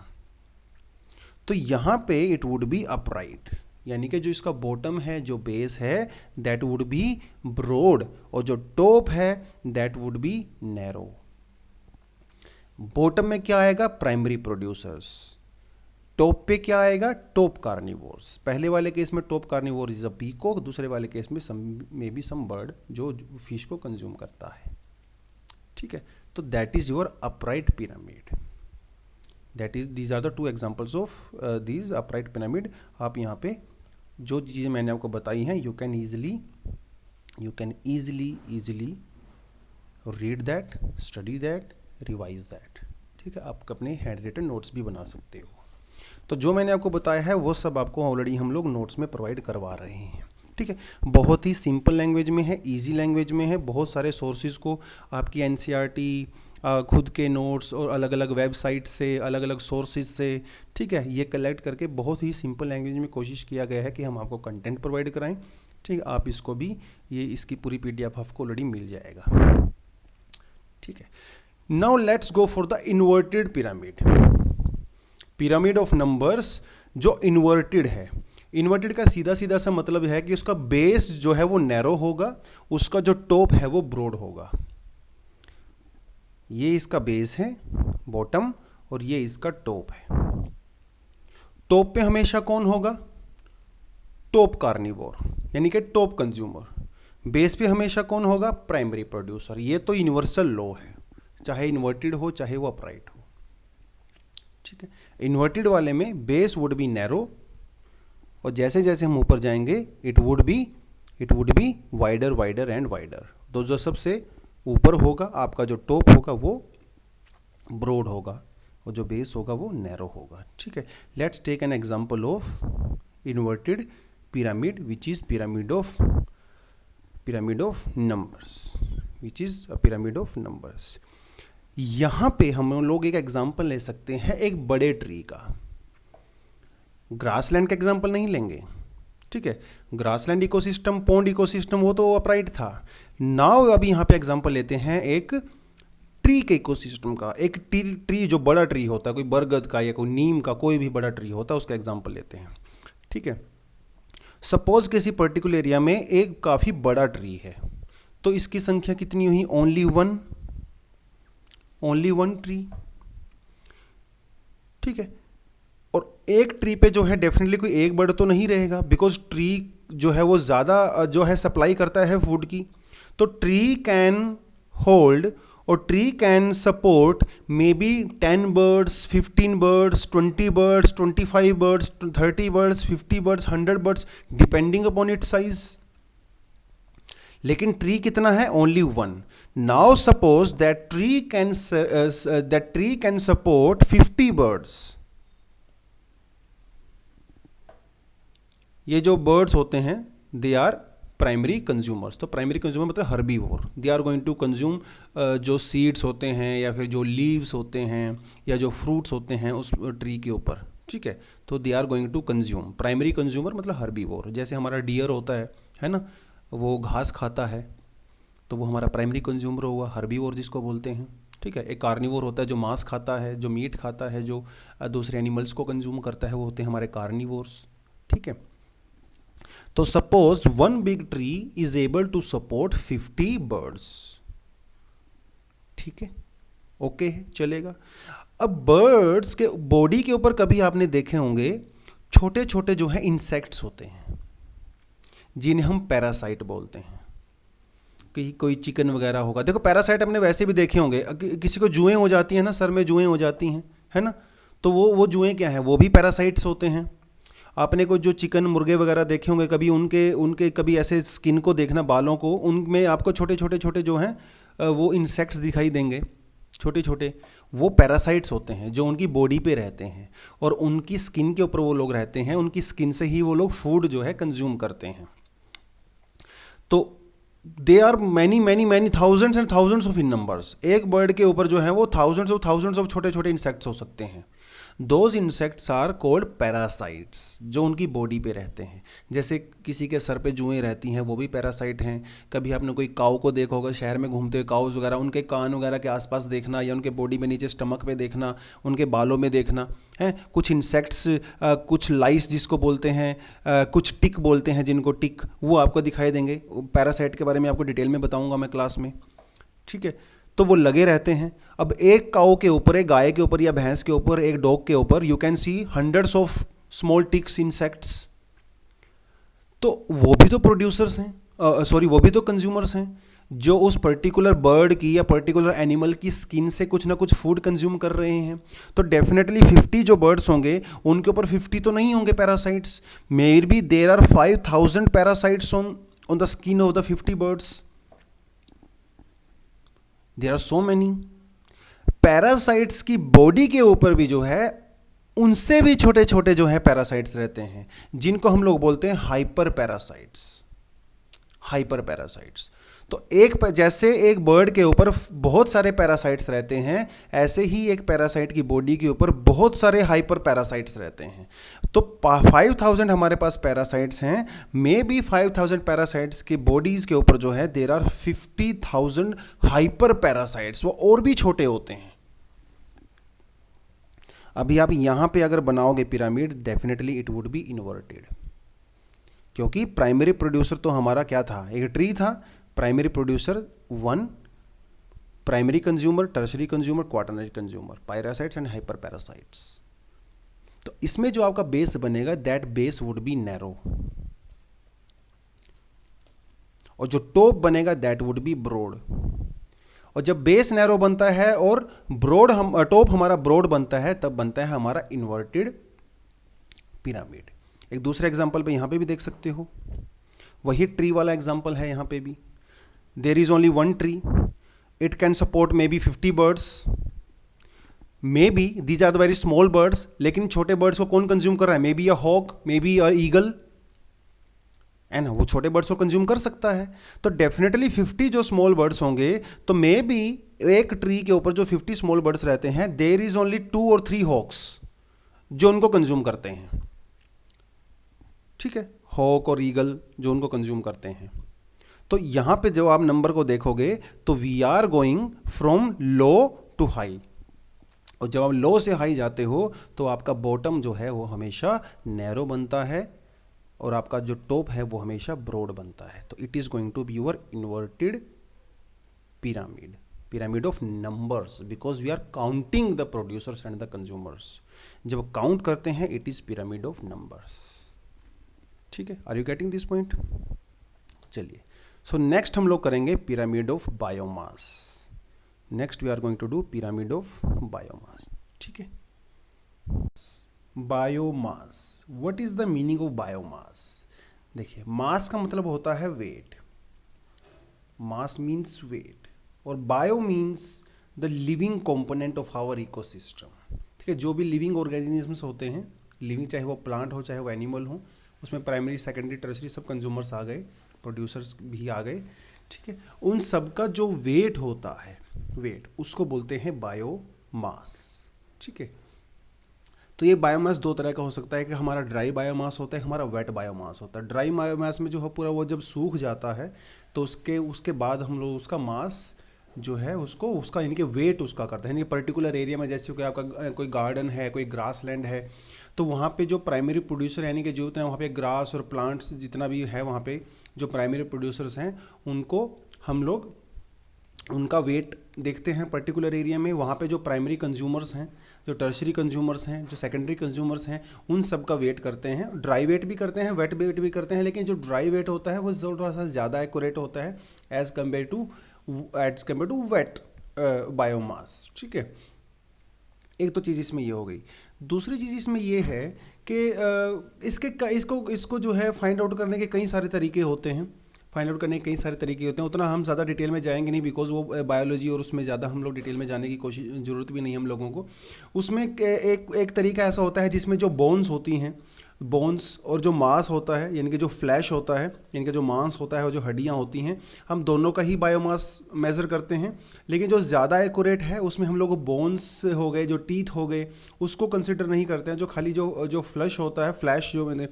तो यहां पे इट वुड बी अपराइट, यानी कि जो इसका बॉटम है, जो बेस है, दैट वुड बी ब्रॉड, और जो टॉप है that would be narrow. Bottom में क्या आएगा? Primary producers. टॉप पे क्या आएगा? Top carnivores. पहले वाले केस में top carnivore is a peacock, दूसरे वाले केस में मे बी सम बर्ड जो फिश को कंज्यूम करता है, ठीक है। तो that is your upright pyramid. That is, these are the 2 examples of these upright pyramid. आप यहाँ पे जो चीज़ें मैंने आपको बताई हैं, you can easily read that, study that, revise that, ठीक है। आप अपने हैंड रिटन नोट्स भी बना सकते हो। तो जो मैंने आपको बताया है वो सब आपको ऑलरेडी हम लोग नोट्स में प्रोवाइड करवा रहे हैं, ठीक है। बहुत ही सिंपल लैंग्वेज में है, इजी लैंग्वेज में है। बहुत सारे सोर्सेज को आपकी एनसीईआरटी, खुद के नोट्स और अलग अलग वेबसाइट से, अलग अलग सोर्सेज से, ठीक है, ये कलेक्ट करके बहुत ही सिंपल लैंग्वेज में कोशिश किया गया है कि हम आपको कंटेंट प्रोवाइड कराएं, ठीक है, आप इसको भी, ये इसकी पूरी PDF आपको ऑलरेडी मिल जाएगा। ठीक है, now let's go for the inverted pyramid. Pyramid of numbers जो इन्वर्टेड है, इन्वर्टेड का सीधा सीधा सा मतलब है कि उसका बेस जो है वो नैरो होगा, उसका जो टॉप है वो ब्रॉड होगा। ये इसका बेस है बॉटम और ये इसका टॉप है। टॉप पे हमेशा कौन होगा? टॉप कार्निवोर, यानी कि टॉप कंज्यूमर। बेस पे हमेशा कौन होगा? Primary producer. ये तो यूनिवर्सल लॉ है, चाहे इन्वर्टेड हो चाहे वो अपराइट हो। ठीक है, इन्वर्टेड वाले में बेस वुड बी नैरो और जैसे जैसे हम ऊपर जाएंगे it would be wider wider and wider. तो जो सबसे ऊपर होगा आपका जो टॉप होगा वो ब्रॉड होगा और जो बेस होगा वो नैरो होगा। ठीक है, let's take an example of inverted pyramid which is pyramid of numbers, which is a pyramid of numbers. यहाँ पे हम लोग एक एग्जांपल ले सकते हैं एक बड़े ट्री का। ग्रासलैंड का एग्जांपल नहीं लेंगे, ठीक है, ग्रासलैंड इकोसिस्टम, पॉन्ड इकोसिस्टम वो तो अपराइट था। नाउ अभी यहाँ पे एग्जांपल लेते हैं एक ट्री के इकोसिस्टम का। एक ट्री जो बड़ा ट्री होता है, कोई बरगद का या कोई नीम का, कोई भी बड़ा ट्री होता है, उसका एग्जांपल लेते हैं। ठीक है, सपोज किसी पर्टिकुलर एरिया में एक काफ़ी बड़ा ट्री है, तो इसकी संख्या कितनी हुई? Only one tree. ठीक है, और एक ट्री पे जो है डेफिनेटली कोई एक बर्ड तो नहीं रहेगा, बिकॉज ट्री जो है वो ज़्यादा जो है सप्लाई करता है फूड की। तो ट्री कैन होल्ड और tree can support may B 10 birds, 15 birds, 20 birds, 25 birds, 30 birds, 50 birds, 100 birds, depending upon its size. लेकिन ट्री कितना है? Only one. Now suppose that tree can support 50 birds। ये जो बर्ड्स होते हैं दे आर प्राइमरी कंज्यूमर्स। तो primary consumer मतलब herbivore, they are going to consume जो सीड्स होते हैं या फिर जो लीव्स होते हैं या जो फ्रूट्स होते हैं उस ट्री के ऊपर। ठीक है, तो they are going to consume. Primary consumer मतलब हर्बीवोर। जैसे हमारा डियर होता है ना, वो घास खाता है, तो वो हमारा प्राइमरी कंज्यूमर हुआ, हर्बीवोर जिसको बोलते हैं। ठीक है, एक कार्निवोर होता है जो मांस खाता है, जो मीट खाता है, जो दूसरे एनिमल्स को कंज्यूम करता है, वो होते हैं हमारे कार्निवोर्स। ठीक है, तो suppose one big tree is able to support 50 birds। ठीक है, ओके है, चलेगा। अब बर्ड्स के बॉडी के ऊपर कभी आपने देखे होंगे छोटे छोटे जो है इंसेक्ट्स होते हैं जिन्हें हम पैरासाइट बोलते हैं। कि कोई चिकन वगैरह होगा, देखो पैरासाइट हमने वैसे भी देखे होंगे, किसी को जुएं हो जाती है ना, सर में जुएं हो जाती हैं, है ना, तो वो जुएं क्या है? वो भी पैरासाइट्स होते हैं। आपने कोई जो चिकन मुर्गे वगैरह देखे होंगे कभी, उनके कभी ऐसे स्किन को देखना, बालों को, उनमें आपको छोटे छोटे जो हैं वो इंसेक्ट्स दिखाई देंगे, छोटे छोटे। वो पैरासाइट्स होते हैं जो उनकी बॉडी पे रहते हैं और उनकी स्किन के ऊपर वो लोग रहते हैं, उनकी स्किन से ही वो लोग फूड जो है कंज्यूम करते हैं। तो they are many thousands and thousands of in numbers. एक बर्ड के ऊपर जो है वो थाउजेंड्स ऑफ छोटे छोटे इंसेक्ट्स हो सकते हैं। Those insects are called parasites, जो उनकी बॉडी पे रहते हैं। जैसे किसी के सर पे जुएं रहती हैं, वो भी पैरासाइट हैं। कभी आपने कोई काऊ को देखा होगा शहर में घूमते हुए, काउज वगैरह, उनके कान वगैरह के आसपास देखना या उनके बॉडी में नीचे स्टमक पे देखना, उनके बालों में देखना है। कुछ इंसेक्ट्स, कुछ लाइस जिसको बोलते हैं, कुछ टिक बोलते हैं जिनको टिक, वो आपको दिखाई देंगे। पैरासाइट के बारे में आपको डिटेल में बताऊँगा मैं क्लास में। ठीक है, तो वो लगे रहते हैं। अब एक काऊ के ऊपर, एक गाय के ऊपर या भैंस के ऊपर, एक डॉग के ऊपर you can see hundreds of small ticks insects. तो वो भी तो प्रोड्यूसर्स हैं, वो भी तो कंज्यूमर्स हैं, जो उस पर्टिकुलर बर्ड की या पर्टिकुलर एनिमल की स्किन से कुछ ना कुछ फूड कंज्यूम कर रहे हैं। तो डेफिनेटली 50 जो बर्ड्स होंगे उनके ऊपर 50 तो नहीं होंगे parasites. May B there are 5000 parasites on the skin of the 50 birds. There are so many. Parasites की बॉडी के ऊपर भी जो है उनसे भी छोटे छोटे जो है पैरासाइट्स रहते हैं, जिनको हम लोग बोलते हैं हाइपर पैरासाइट्स। Hyper parasites. तो जैसे एक बर्ड के ऊपर बहुत सारे पैरासाइट्स रहते हैं, ऐसे ही एक पैरासाइट की बॉडी के ऊपर बहुत सारे हाइपर पैरासाइट्स रहते हैं। तो 5000 हमारे पास पैरासाइट्स हैं, मे बी 5000 पैरासाइट्स की बॉडीज के ऊपर जो है देर आर 50,000 हाइपर पैरासाइट्स, वो और भी छोटे होते हैं। अभी आप यहां पे अगर बनाओगे pyramid, definitely it would B inverted, क्योंकि प्राइमरी प्रोड्यूसर तो हमारा क्या था, एक ट्री था। Primary producer 1, primary consumer, tertiary consumer, quaternary consumer, parasites and hyper parasites. तो इसमें जो आपका बेस बनेगा, that base would be narrow, और जो टॉप बनेगा दैट वुड बी ब्रॉड। और जब बेस नैरो बनता है और टॉप हमारा ब्रॉड बनता है, तब बनता है हमारा इन्वर्टेड पिरामिड। एक दूसरे एग्जांपल पे यहां पे भी देख सकते हो, वही ट्री वाला एग्जांपल है। यहां पे भी there is only one tree, it can support may be 50 birds, may be these are the very small birds. लेकिन छोटे बर्ड्स को कौन कंज्यूम कर रहा है, may B a hawk, may be an eagle, and वो छोटे बर्ड्स को कंज्यूम कर सकता है। तो डेफिनेटली 50 जो स्मॉल बर्ड्स होंगे, तो मे बी एक ट्री के ऊपर जो 50 स्मॉल बर्ड्स रहते हैं, देयर इज ओनली 2 और 3 हॉक्स जो उनको कंज्यूम करते हैं। ठीक है, हॉक और ईगल जो उनको कंज्यूम करते हैं। तो यहां पे जब आप नंबर को देखोगे तो we are going from low to high, और जब आप लो से हाई जाते हो तो आपका बॉटम जो है वो हमेशा नैरो बनता है, और आपका जो टॉप है वो हमेशा ब्रॉड बनता है। तो it is going to be your inverted pyramid, pyramid of numbers, because we are counting the producers and the consumers. जब काउंट करते हैं, it is pyramid of numbers. ठीक है, are you getting this point? चलिए, so next हम लोग करेंगे pyramid of biomass. Next we are going to do pyramid of biomass. ठीक है, biomass, what is the meaning of biomass? देखिए, mass का मतलब होता है वेट, मास मीन्स वेट, और bio means the living component of our ecosystem. ठीक है, जो भी लिविंग ऑर्गेनिजम्स होते हैं, लिविंग चाहे वो प्लांट हो चाहे वो एनिमल हो, उसमें प्राइमरी, सेकेंडरी, टर्शरी सब कंज्यूमर्स आ गए, प्रोड्यूसर्स भी आ गए। ठीक है, उन सब का जो वेट होता है, वेट, उसको बोलते हैं बायोमास। ठीक है, तो ये बायोमास दो तरह का हो सकता है कि हमारा ड्राई बायोमास होता है, हमारा वेट बायोमास होता है। ड्राई बायोमास में जो है पूरा वो जब सूख जाता है तो उसके बाद हम लोग उसका मास जो है उसका यानी कि वेट उसका करते हैं। यानी पर्टिकुलर एरिया में, जैसे कि आपका कोई गार्डन है, कोई ग्रास लैंड है, तो वहाँ पे जो प्राइमरी प्रोड्यूसर यानी कि जो उतना वहाँ पे ग्रास और प्लांट्स जितना भी है, वहाँ पे जो प्राइमरी प्रोड्यूसर्स हैं, उनको हम लोग उनका वेट देखते हैं पर्टिकुलर एरिया में। वहाँ पे जो प्राइमरी कंज्यूमर्स हैं, जो टर्शरी कंज्यूमर्स हैं, जो सेकेंडरी कंज्यूमर्स हैं, उन सब का वेट करते हैं। ड्राई वेट भी करते हैं, वेट वेट भी करते हैं, लेकिन जो ड्राई वेट होता है वो थोड़ा सा ज़्यादा एक्यूरेट होता है as compare to weight biomass. ठीक है, एक तो चीज़ इसमें ये हो गई। दूसरी चीज़ इसमें ये है कि इसको जो है फाइंड आउट करने के कई सारे तरीके होते हैं। फाइंड आउट करने के कई सारे तरीके होते हैं, उतना हम ज़्यादा डिटेल में जाएंगे नहीं, बिकॉज वो बायोलॉजी और उसमें ज़्यादा हम लोग डिटेल में जाने की कोशिश ज़रूरत भी नहीं हम लोगों को। उसमें एक तरीका ऐसा होता है जिसमें जो बोन्स होती हैं, बोन्स और जो मांस होता है, यानी कि जो फ्लैश होता है, यानी कि जो मांस होता है और जो हड्डियाँ होती हैं, हम दोनों का ही बायोमास मेज़र करते हैं। लेकिन जो ज़्यादा एक्यूरेट है उसमें हम लोग बोन्स हो गए, जो टीथ हो गए, उसको कंसिडर नहीं करते हैं। जो खाली जो फ्लैश होता है, फ्लैश जो मैंने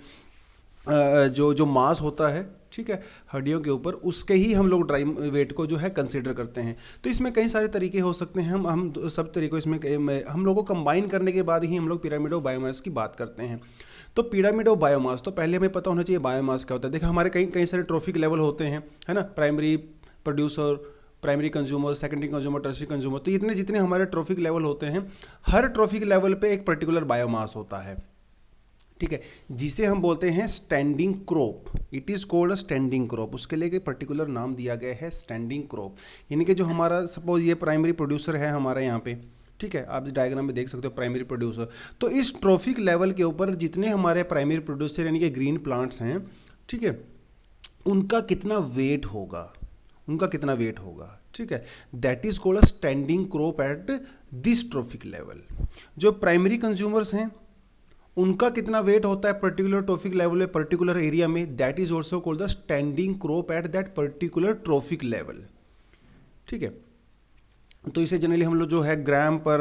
जो मांस होता है, ठीक है, हड्डियों के ऊपर, उसके ही हम लोग ड्राई वेट को जो है कंसीडर करते हैं। तो इसमें कई सारे तरीके हो सकते हैं। हम सब तरीकों इसमें हम लोगों को कंबाइन करने के बाद ही हम लोग पिरामिड ऑफ बायोमास की बात करते हैं। तो पिरामिड ऑफ बायोमास, तो पहले हमें पता होना चाहिए बायोमास क्या होता है। देखा, हमारे कई सारे ट्रॉफिक लेवल होते हैं, है ना, primary producer, primary consumer, secondary consumer, tertiary consumer. तो इतने जितने हमारे ट्रॉफिक लेवल होते हैं, हर ट्रॉफिक लेवल पे एक पर्टिकुलर बायोमास होता है। ठीक है, जिसे हम बोलते हैं standing crop. It is called a standing crop. उसके लिए एक पर्टिकुलर नाम दिया गया है, स्टैंडिंग क्रॉप। यानी कि जो हमारा सपोज ये प्राइमरी प्रोड्यूसर है हमारा यहाँ पे, ठीक है, आप डायग्राम में देख सकते हो प्राइमरी प्रोड्यूसर। तो इस ट्रॉफिक लेवल के ऊपर जितने हमारे प्राइमरी प्रोड्यूसर यानी कि ग्रीन प्लांट्स हैं, ठीक है, उनका कितना वेट होगा, ठीक है, that is called a standing crop at this trophic level. जो प्राइमरी कंज्यूमर्स हैं उनका कितना वेट होता है पर्टिकुलर ट्रॉफिक लेवल में, पर्टिकुलर एरिया में, that is also called the standing crop at that particular traffic level. ठीक है, तो इसे जनरली हम लोग जो है ग्राम पर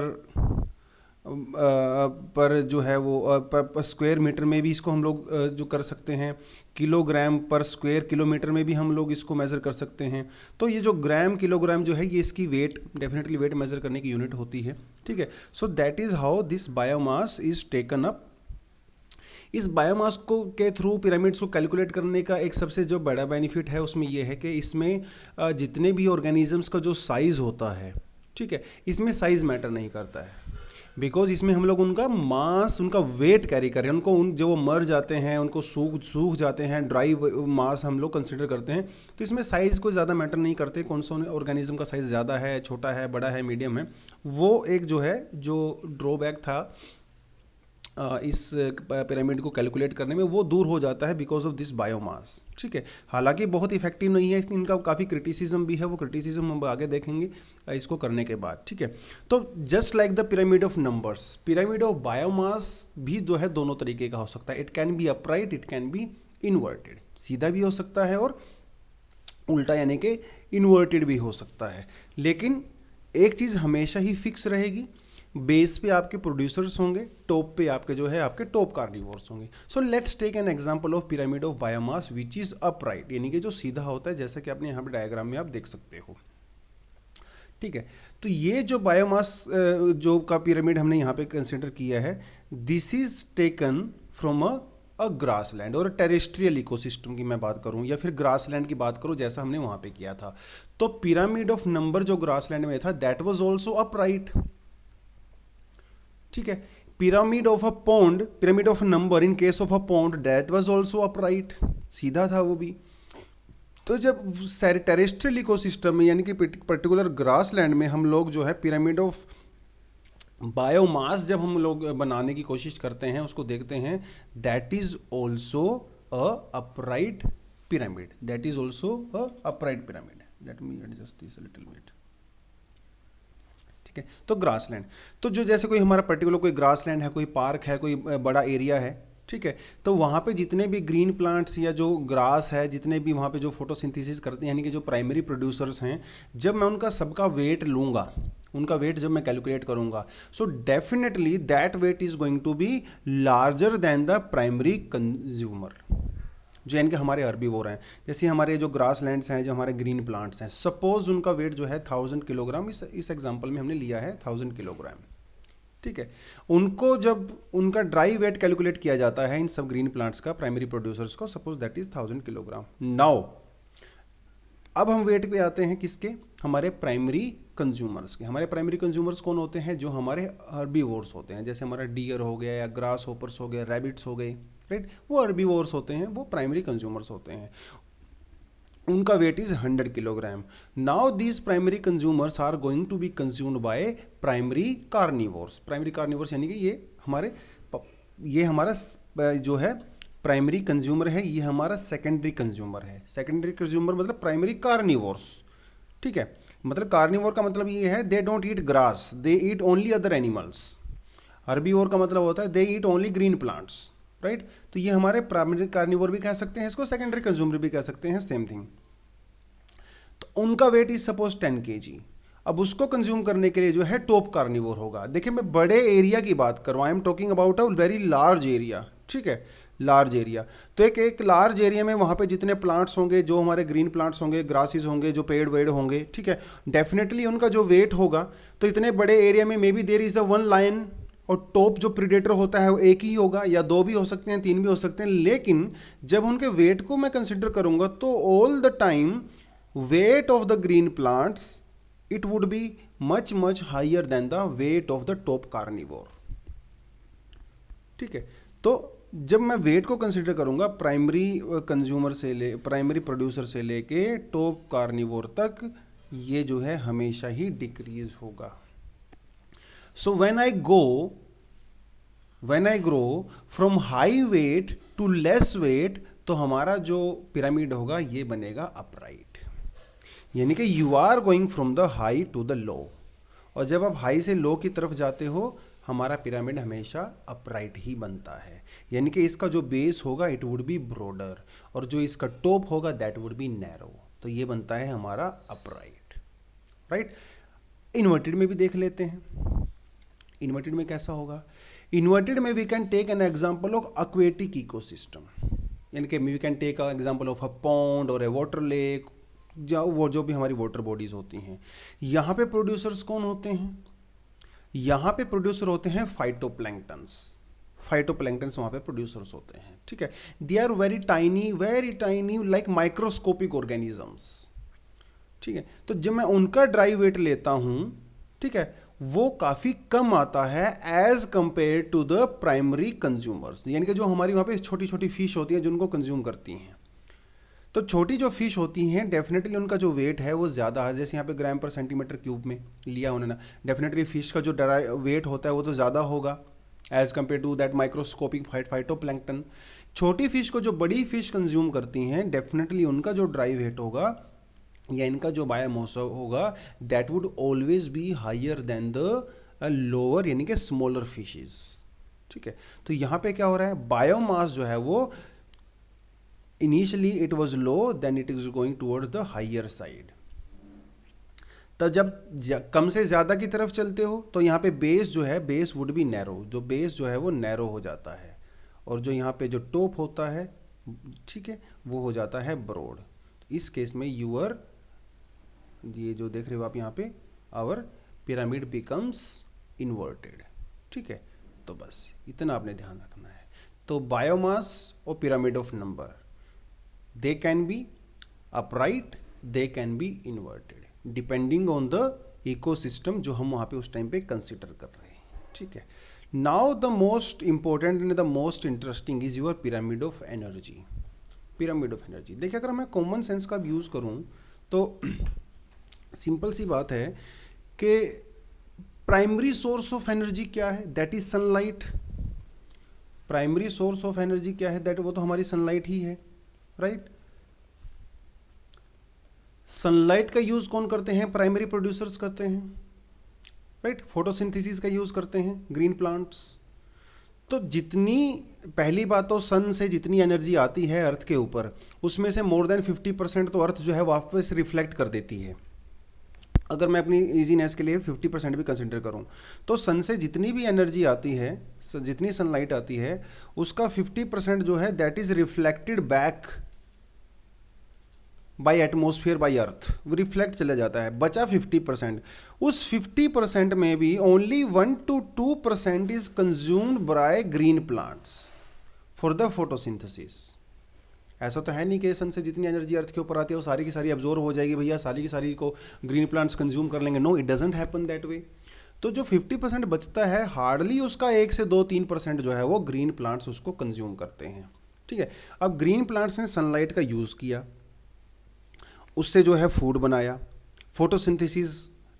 जो है वो पर स्क्वायर मीटर में भी इसको हम लोग जो कर सकते हैं, किलोग्राम पर स्क्वायर किलोमीटर में भी हम लोग इसको मेज़र कर सकते हैं। तो ये जो ग्राम किलोग्राम जो है ये इसकी वेट, डेफिनेटली वेट मेज़र करने की यूनिट होती है। ठीक है, so that is how this biomass is taken up. इस बायोमास को के थ्रू पिरामिड्स को कैलकुलेट करने का एक सबसे जो बड़ा बेनिफिट है उसमें यह है कि इसमें जितने भी ऑर्गेनिजम्स का जो साइज़ होता है, ठीक है, इसमें साइज़ मैटर नहीं करता है, बिकॉज इसमें हम लोग उनका मास, उनका वेट कैरी कर रहे हैं। उनको जो वो मर जाते हैं, उनको सूख जाते हैं, ड्राई मास हम लोग कंसिडर करते हैं। तो इसमें साइज़ को ज़्यादा मैटर नहीं करते, कौन सा ऑर्गेनिज्म का साइज़ ज़्यादा है, छोटा है, बड़ा है, मीडियम है। वो एक जो है जो ड्रॉबैक था इस पिरामिड को कैलकुलेट करने में, वो दूर हो जाता है बिकॉज ऑफ दिस बायोमास। ठीक है, हालांकि बहुत इफेक्टिव नहीं है, इनका काफ़ी क्रिटिसिज्म भी है, वो क्रिटिसिज्म हम आगे देखेंगे इसको करने के बाद। ठीक है, तो just like the pyramid of numbers, pyramid of biomass भी जो है दोनों तरीके का हो सकता है। It can B upright, it can B inverted, सीधा भी हो सकता है और उल्टा यानी कि इन्वर्टेड भी हो सकता है। लेकिन एक चीज़ हमेशा ही फिक्स रहेगी, बेस पे आपके प्रोड्यूसर्स होंगे, टॉप पे आपके जो है आपके टॉप कार्निवोर्स होंगे। So let's take an example of pyramid of biomass which is upright, यानी कि जो सीधा होता है, जैसा कि आपने यहाँ पे डायग्राम में आप देख सकते हो। ठीक है, तो ये जो बायोमास जो का पिरामिड हमने यहाँ पे कंसिडर किया है, this is taken from a grassland और टेरेस्ट्रियल इकोसिस्टम की मैं बात करूं या फिर ग्रासलैंड की बात करूं, जैसा हमने वहां पे किया था। तो पिरामिड ऑफ नंबर जो ग्रासलैंड में था, दैट वाज आल्सो अपराइट। ठीक है, pyramid of a pond, pyramid of number in case of a pond, that was also upright, सीधा था वो भी। तो जब टेरेस्ट्रियल इकोसिस्टम में यानी कि पर्टिकुलर ग्रासलैंड में हम लोग जो है पिरामिड ऑफ बायोमास जब हम लोग बनाने की कोशिश करते हैं, उसको देखते हैं, that is also a upright pyramid, that is also a upright pyramid. Let me adjust this a little bit. ठीक है, तो ग्रासलैंड, तो जो जैसे कोई हमारा पर्टिकुलर कोई ग्रासलैंड है, कोई पार्क है, कोई बड़ा एरिया है, ठीक है, तो वहाँ पे जितने भी ग्रीन प्लांट्स या जो ग्रास है, जितने भी वहाँ पे जो फोटोसिंथेसिस करते हैं, यानी कि जो प्राइमरी प्रोड्यूसर्स हैं, जब मैं उनका सबका वेट लूँगा, उनका वेट जब मैं कैलकुलेट करूँगा, so definitely that weight is going to be larger than the primary consumer, जो यानी कि हमारे हर्बीवोर हैं। जैसे हमारे जो ग्रास लैंड्स हैं, जो हमारे ग्रीन प्लांट्स हैं, सपोज उनका वेट जो है 1000 किलोग्राम, इस एग्जांपल में हमने लिया है 1000 किलोग्राम। ठीक है, उनको जब उनका ड्राई वेट कैलकुलेट किया जाता है इन सब ग्रीन प्लांट्स का, प्राइमरी प्रोड्यूसर्स को, suppose that is 1000 kilogram. Now अब हम वेट पे आते हैं किसके, हमारे प्राइमरी कंज्यूमर्स के। हमारे प्राइमरी कंज्यूमर्स कौन होते हैं, जो हमारे हर्बीवोर्स होते हैं, जैसे हमारा डियर हो गया या ग्रास होपर्स हो गया, रैबिट्स हो गए, राइट, वो हर्बीवोर्स होते हैं, वो प्राइमरी कंज्यूमर्स होते हैं। उनका weight is 100 kilogram. Now these primary consumers are going to be consumed by primary carnivores. Primary carnivores यानी कि ये हमारा जो है प्राइमरी कंज्यूमर है, ये हमारा सेकेंडरी कंज्यूमर है। सेकेंडरी कंज्यूमर मतलब प्राइमरी कार्निवोर्स। ठीक है, मतलब कार्निवोर का मतलब ये है they don't eat grass, they eat only other animals. Herbivore का मतलब होता है they eat only green plants, right. तो ये हमारे प्राइमरी कार्निवोर भी कह सकते हैं, इसको सेकेंडरी कंज्यूमर भी कह सकते हैं, सेम थिंग। तो उनका वेट इज सपोज 10 kg। अब उसको कंज्यूम करने के लिए जो है टॉप कार्निवोर होगा। देखिए मैं बड़े एरिया की बात कर रहा हूँ, I am talking about a very large area. ठीक है, लार्ज एरिया, तो एक लार्ज एरिया में वहाँ पे जितने प्लांट्स होंगे, जो हमारे ग्रीन प्लांट्स होंगे, ग्रासेस होंगे, जो पेड़ वेड़ होंगे, ठीक है, डेफिनेटली उनका जो वेट होगा, तो इतने बड़े एरिया में may B there is a one lion, और टॉप जो प्रीडेटर होता है वो एक ही होगा, या दो भी हो सकते हैं, तीन भी हो सकते हैं। लेकिन जब उनके वेट को मैं कंसिडर करूंगा तो all the time weight of the green plants it would be much much higher than the weight of the top carnivore. ठीक है, तो जब मैं वेट को कंसिडर करूंगा प्राइमरी कंज्यूमर से प्राइमरी प्रोड्यूसर से लेके टॉप कार्निवोर तक, ये जो है हमेशा ही डिक्रीज होगा। So when I grow from high weight to less weight, तो हमारा जो पिरामिड होगा ये बनेगा अपराइट, यानी कि you are going from the high to the low. और जब आप हाई से लो की तरफ जाते हो, हमारा पिरामिड हमेशा अपराइट ही बनता है, यानी कि इसका जो बेस होगा इट वुड बी ब्रॉडर और जो इसका टॉप होगा दैट वुड बी नैरो, तो ये बनता है हमारा अपराइट, राइट। इन्वर्टेड में भी देख लेते हैं, इन्वर्टेड में कैसा होगा। इन्वर्टेड में we can take an example of aquatic ecosystem, यानी कि we can take a example of a pond और ए वाटर लेक, जो भी हमारी वाटर बॉडीज होती हैं। यहाँ पे प्रोड्यूसर्स कौन होते हैं, यहाँ पे प्रोड्यूसर होते हैं फाइटोप्लैंक्टन्स, फाइटोप्लैंक्टन्स वहाँ पे प्रोड्यूसर्स होते हैं, ठीक है। They are very tiny like microscopic organisms, ठीक है। तो जब मैं उनका ड्राई वेट लेता हूँ, ठीक है, वो काफ़ी कम आता है as compare to the primary consumers, यानी कि जो हमारी वहाँ पे छोटी छोटी फिश होती हैं जिनको कंज्यूम करती हैं। तो छोटी जो फिश होती हैं डेफिनेटली उनका जो वेट है वो ज़्यादा है, जैसे यहाँ पे ग्राम पर सेंटीमीटर क्यूब में लिया उन्होंने, डेफिनेटली फिश का जो वेट होता है वो तो ज़्यादा होगा as compare to that microscopic phytoplankton. छोटी फिश को जो बड़ी फिश कंज्यूम करती हैं डेफिनेटली उनका जो ड्राई वेट होगा या इनका जो बायोमास होगा that would always be higher than the lower यानी कि स्मॉलर फिशेस, ठीक है। तो यहाँ पे क्या हो रहा है, बायोमास जो है वो initially it was low, then it is going towards the higher side. तब जब कम से ज़्यादा की तरफ चलते हो तो यहाँ पे बेस जो है, बेस वुड बी नैरो, जो बेस जो है वो नैरो हो जाता है, और जो यहाँ पे जो टॉप होता है, ठीक है, वो हो जाता है ब्रॉड। तो इस केस में यूअर ये जो देख रहे हो आप यहाँ पे, आवर पिरामिड बिकम्स इन्वर्टेड, ठीक है। तो बस इतना आपने ध्यान रखना है। तो बायोमास और pyramid of number, they can B upright, they can B inverted depending on the ecosystem जो हम वहाँ पे उस टाइम पे कंसिडर कर रहे हैं, ठीक है। Now the most important and the most interesting is your pyramid of energy. Pyramid of energy देखिए, अगर मैं कॉमन सेंस का यूज़ करूँ तो सिंपल सी बात है कि प्राइमरी सोर्स ऑफ एनर्जी क्या है, that is sunlight. Primary source of energy क्या है, दैट वो तो हमारी सनलाइट ही है, राइट। सनलाइट का यूज कौन करते हैं, प्राइमरी प्रोड्यूसर्स करते हैं, राइट। फोटोसिंथेसिस का यूज करते हैं ग्रीन प्लांट्स। तो जितनी, पहली बात तो सन से जितनी एनर्जी आती है अर्थ के ऊपर, उसमें से मोर देन 50% तो अर्थ जो है वापस रिफ्लेक्ट कर देती है। अगर मैं अपनी इजीनेस के लिए 50% भी कंसिडर करूं तो सन से जितनी भी एनर्जी आती है, जितनी सनलाइट आती है, उसका 50% जो है that is reflected back by atmosphere by earth, वो रिफ्लेक्ट चला जाता है। बचा 50%, उस 50% में भी only 1 to 2% is consumed by green plants for the photosynthesis. ऐसा तो है नहीं कि सन से जितनी एनर्जी अर्थ के ऊपर आती है वो सारी की सारी अब्जॉर्ब हो जाएगी, भैया सारी की सारी को ग्रीन प्लांट्स कंज्यूम कर लेंगे। No, it doesn't happen that way. तो जो 50% बचता है, हार्डली उसका 1 से 2-3% जो है वो ग्रीन प्लांट्स उसको कंज्यूम करते हैं, ठीक है। अब ग्रीन प्लांट्स ने सनलाइट का यूज़ किया, उससे जो है फूड बनाया, फोटोसिंथेसिस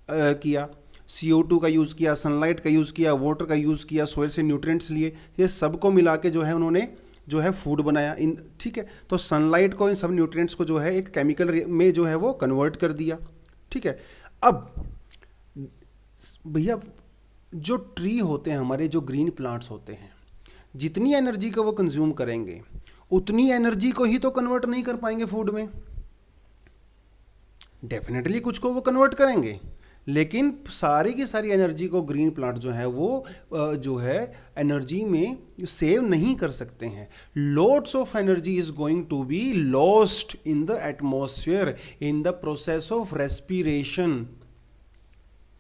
किया, CO2 का यूज़ किया, सनलाइट का यूज़ किया, वाटर का यूज़ किया, सोइल से न्यूट्रिएंट्स लिए, ये सबको मिला के जो है उन्होंने जो है फूड बनाया इन, ठीक है। तो सनलाइट को, इन सब न्यूट्रिएंट्स को जो है एक केमिकल में जो है वो कन्वर्ट कर दिया, ठीक है। अब भैया जो ट्री होते हैं हमारे, जो ग्रीन प्लांट्स होते हैं, जितनी एनर्जी को वो कंज्यूम करेंगे उतनी एनर्जी को ही तो कन्वर्ट नहीं कर पाएंगे फूड में। डेफिनेटली कुछ को वो कन्वर्ट करेंगे, लेकिन सारी की सारी एनर्जी को ग्रीन प्लांट जो है वो जो है एनर्जी में सेव नहीं कर सकते हैं। Lots of energy is going to be lost in the atmosphere in the process of respiration,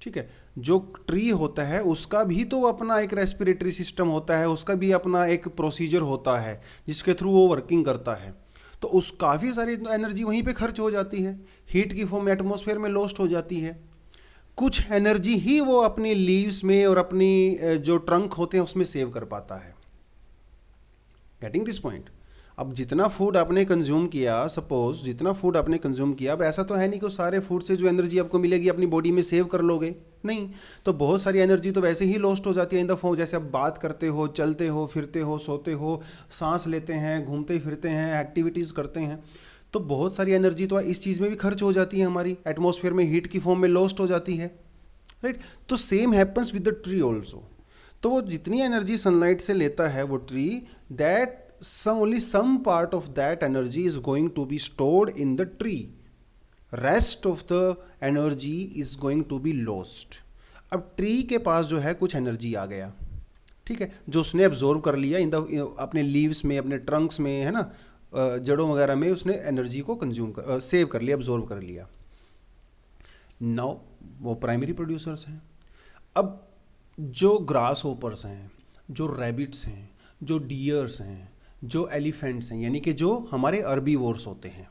ठीक है। जो ट्री होता है उसका भी तो अपना एक रेस्पिरेटरी सिस्टम होता है, उसका भी अपना एक प्रोसीजर होता है जिसके थ्रू वो वर्किंग करता है। तो उस काफ़ी सारी एनर्जी वहीं पे खर्च हो जाती है, हीट की फॉर्म में एटमॉस्फेयर में लॉस्ट हो जाती है। कुछ एनर्जी ही वो अपनी लीव्स में और अपनी जो ट्रंक होते हैं उसमें सेव कर पाता है। Getting this point. अब जितना फूड आपने कंज्यूम किया, सपोज जितना फूड आपने कंज्यूम किया, अब ऐसा तो है नहीं कि सारे फूड से जो एनर्जी आपको मिलेगी अपनी बॉडी में सेव कर लोगे, नहीं। तो बहुत सारी एनर्जी तो वैसे ही लॉस्ट हो जाती है इन द फॉर्म, जैसे आप बात करते हो, चलते हो, फिरते हो, सोते हो, सांस लेते हैं, घूमते फिरते हैं, एक्टिविटीज़ करते हैं, तो बहुत सारी एनर्जी तो इस चीज़ में भी खर्च हो जाती है, हमारी एटमॉस्फेयर में हीट की फॉर्म में लॉस्ट हो जाती है, राइट। तो same happens with the tree also. तो वो जितनी एनर्जी सनलाइट से लेता है वो tree, that only some part of that energy is going to be stored in the tree, rest of the energy is going to be lost. अब tree के पास जो है कुछ एनर्जी आ गया, ठीक है, जो उसने एब्जॉर्व कर लिया इन द अपने लीव्स में, अपने ट्रंक्स में, है ना, जड़ों वगैरह में उसने एनर्जी को कंज्यूम कर सेव कर लिया, एब्जॉर्व कर लिया. नाउ वो प्राइमरी प्रोड्यूसर्स हैं. अब जो ग्रास होपर्स हैं, जो रैबिट्स हैं, जो डियर्स हैं, जो एलिफेंट्स हैं, यानी कि जो हमारे अर्बीवोर्स होते हैं,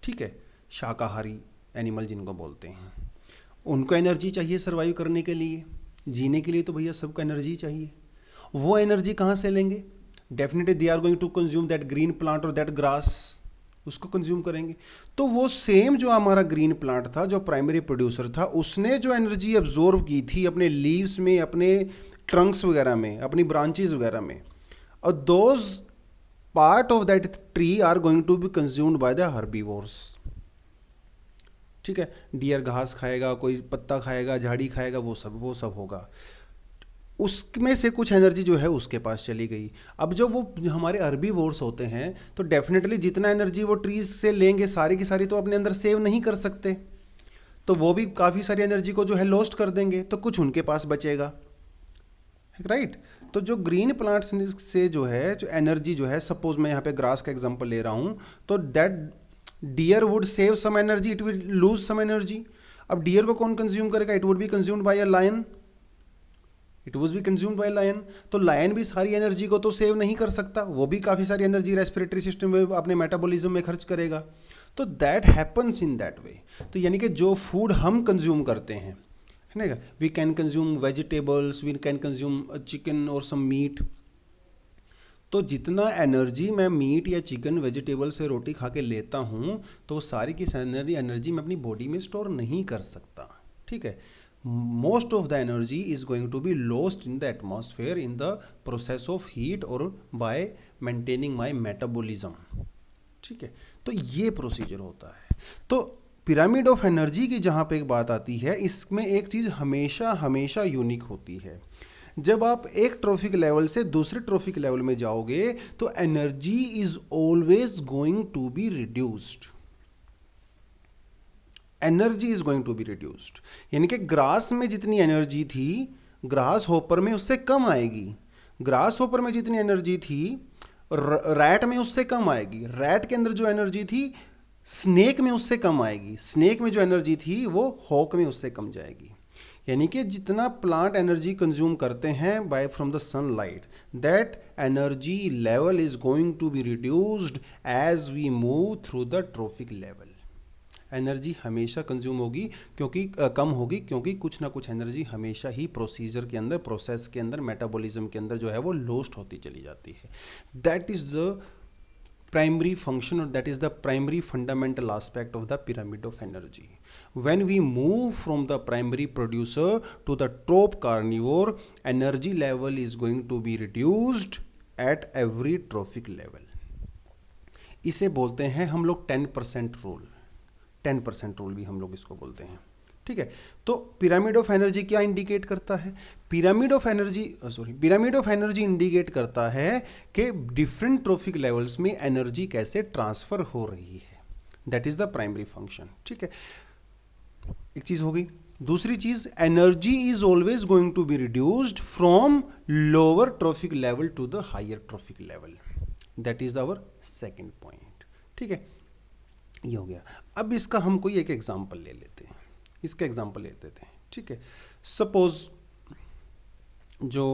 ठीक है, शाकाहारी एनिमल जिनको बोलते हैं, उनको एनर्जी चाहिए सर्वाइव करने के लिए, जीने के लिए. तो भैया सबको एनर्जी चाहिए. वो एनर्जी कहाँ से लेंगे? Definitely they are going to consume that green plant और दैट ग्रास, उसको कंज्यूम करेंगे. तो वो सेम जो हमारा ग्रीन प्लांट था, जो प्राइमरी प्रोड्यूसर था, उसने जो एनर्जी एब्जॉर्व की थी अपने लीव्स में, अपने ट्रंक्स वगैरह में, अपनी ब्रांचेस वगैरह में, और those part of that tree are going to be consumed by the herbivores. ठीक है, डियर घास खाएगा, कोई पत्ता खाएगा, झाड़ी खाएगा, वो सब होगा. उसमें से कुछ एनर्जी जो है उसके पास चली गई. अब जब वो हमारे हर्बीवोर्स होते हैं तो डेफिनेटली जितना एनर्जी वो ट्रीज से लेंगे सारी की सारी तो अपने अंदर सेव नहीं कर सकते, तो वो भी काफ़ी सारी एनर्जी को जो है लॉस्ट कर देंगे, तो कुछ उनके पास बचेगा, राइट. तो जो ग्रीन प्लांट्स से जो है जो एनर्जी जो है, सपोज मैं यहाँ पे ग्रास का एग्जांपल ले रहा हूँ, तो that deer would save some energy, it will lose some energy. अब डियर को कौन कंज्यूम करेगा? It would be consumed by a lion, it was be consumed by lion. तो लायन भी सारी एनर्जी को तो सेव नहीं कर सकता, वो भी काफ़ी सारी एनर्जी रेस्पिरेटरी सिस्टम में, अपने मेटाबॉलिज्म में खर्च करेगा. तो that happens in that way. तो यानी कि जो फूड हम कंज्यूम करते हैं, है ना, we can consume vegetables, we can consume chicken और सम मीट. तो जितना एनर्जी मैं मीट या चिकन वेजिटेबल से रोटी खा के लेता हूँ, तो वो सारी की सारी एनर्जी मैं अपनी बॉडी में स्टोर नहीं कर सकता. ठीक है, most of the energy is going to be lost in the atmosphere in the process of heat or by maintaining my metabolism. ठीक है, तो ये प्रोसीजर होता है. तो पिरामिड ऑफ एनर्जी की जहाँ पे एक बात आती है, इसमें एक चीज़ हमेशा हमेशा यूनिक होती है. जब आप एक ट्रॉफिक लेवल से दूसरे ट्रॉफिक लेवल में जाओगे तो energy is always going to be reduced. Energy is going to be reduced, यानी कि ग्रास में जितनी एनर्जी थी ग्रास होपर में उससे कम आएगी. ग्रास होपर में जितनी एनर्जी थी रैट में उससे कम आएगी. रैट के अंदर जो एनर्जी थी स्नेक में उससे कम आएगी. स्नेक में जो एनर्जी थी वो हॉक में उससे कम जाएगी. यानी कि जितना प्लांट एनर्जी कंज्यूम करते हैं by from the sunlight, that energy level is going to be reduced as we move through the trophic level. Energy हमेशा कंज्यूम होगी, क्योंकि कम होगी, क्योंकि कुछ ना कुछ एनर्जी हमेशा ही प्रोसीजर के अंदर, प्रोसेस के अंदर, मेटाबॉलिज्म के अंदर जो है वो लॉस्ट होती चली जाती है. That is the primary function और that is the primary fundamental aspect of the pyramid of energy. When we move from the primary producer to the top carnivore, energy level is going to be reduced at every trophic level. इसे बोलते हैं हम लोग 10% rule. 10% rule भी हम लोग इसको बोलते हैं. ठीक है, तो पिरामिड ऑफ एनर्जी क्या इंडिकेट करता है? पिरामिड ऑफ एनर्जी इंडिकेट करता है कि डिफरेंट ट्रॉफिक लेवल्स में एनर्जी कैसे ट्रांसफर हो रही है. That is the primary function. ठीक है, एक चीज हो गई. दूसरी चीज, energy is always going to be reduced from lower trophic level to the higher trophic level. That is our second point. ठीक है, ये हो गया. अब इसका हम कोई एक एग्जांपल ले लेते हैं. इसका एग्जांपल ले लेते हैं. ठीक है, सपोज जो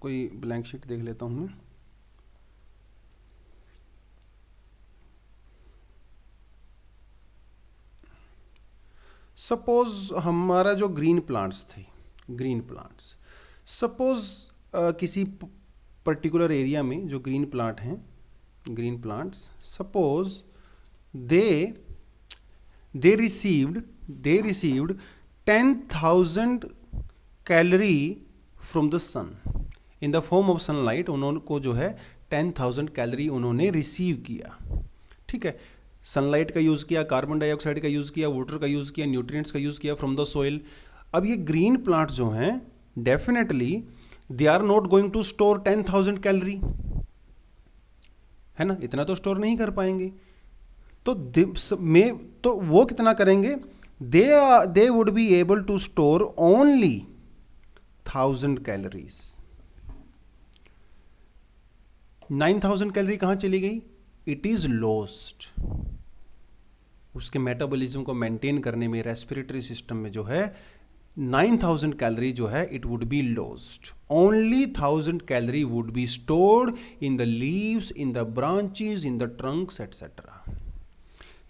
कोई ब्लैंक शीट देख लेता हूं मैं. सपोज हमारा जो ग्रीन प्लांट्स थे, ग्रीन प्लांट्स, सपोज किसी पर्टिकुलर एरिया में जो ग्रीन प्लांट हैं, green plants, suppose they received 10,000 calorie from the sun in the form of sunlight. उन्होंने को जो है 10,000 कैलोरी उन्होंने रिसीव किया. ठीक है, सनलाइट का यूज़ किया, कार्बन डाइऑक्साइड का यूज़ किया, वाटर का यूज़ किया, न्यूट्रिएंट्स का यूज़ किया फ्रॉम द सोइल. अब ये ग्रीन प्लांट जो हैं definitely they are not going to store 10,000 calorie, है ना, इतना तो स्टोर नहीं कर पाएंगे। तो वो कितना करेंगे, they would be able to store only 1000 calories. 9000 calorie कहां चली गई, इट इज लॉस्ट। उसके मेटाबॉलिज्म को मेंटेन करने में रेस्पिरेटरी सिस्टम में जो है 9000 कैलोरी जो है it would be lost, only 1000 calorie would be stored in the leaves, in the branches, in the trunks etcetera.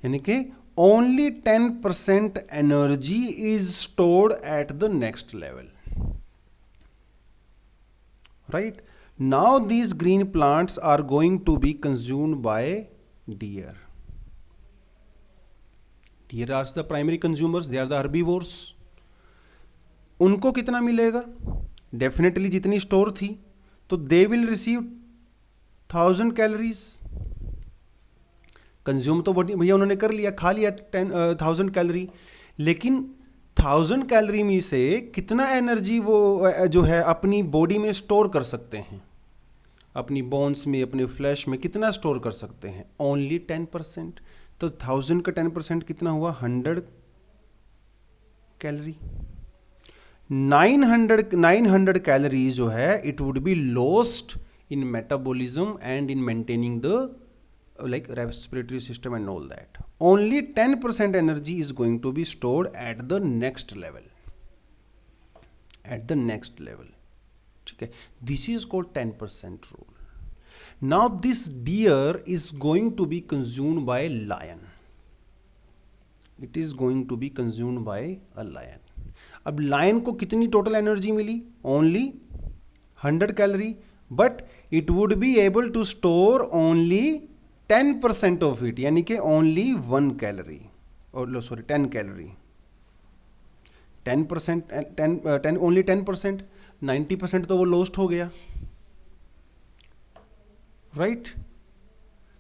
यानी कि only 10% energy is stored at the next level, right. Now these green plants are going to be consumed by deer. Deer are the primary consumers, they are the herbivores. उनको कितना मिलेगा, definitely जितनी store थी, तो they will receive 1000 calories. Consume तो भैया उन्होंने कर लिया, खा लिया 1000 कैलोरी, लेकिन 1000 कैलोरी में से कितना एनर्जी वो जो है अपनी बॉडी में स्टोर कर सकते हैं, अपनी बोन्स में, अपने फ्लैश में कितना स्टोर कर सकते हैं, ओनली 10%। तो 1000 का 10% कितना हुआ, 100 कैलोरी। 900 कैलोरीज जो है it would be lost in metabolism and in maintaining the like respiratory system and all that. Only 10% energy is going to be stored at the next level, at the next level, ठीक है। This is called 10% rule. Now this deer is going to be consumed by lion. It is going to be consumed by a lion. अब lion को कितनी total energy milli, only 100 calorie, but it would be able to store only 10% of it, यानी कि only 1 calorie, और sorry 10 calorie. 10%, 10 only 10%, 90% तो वो lost हो गया, right.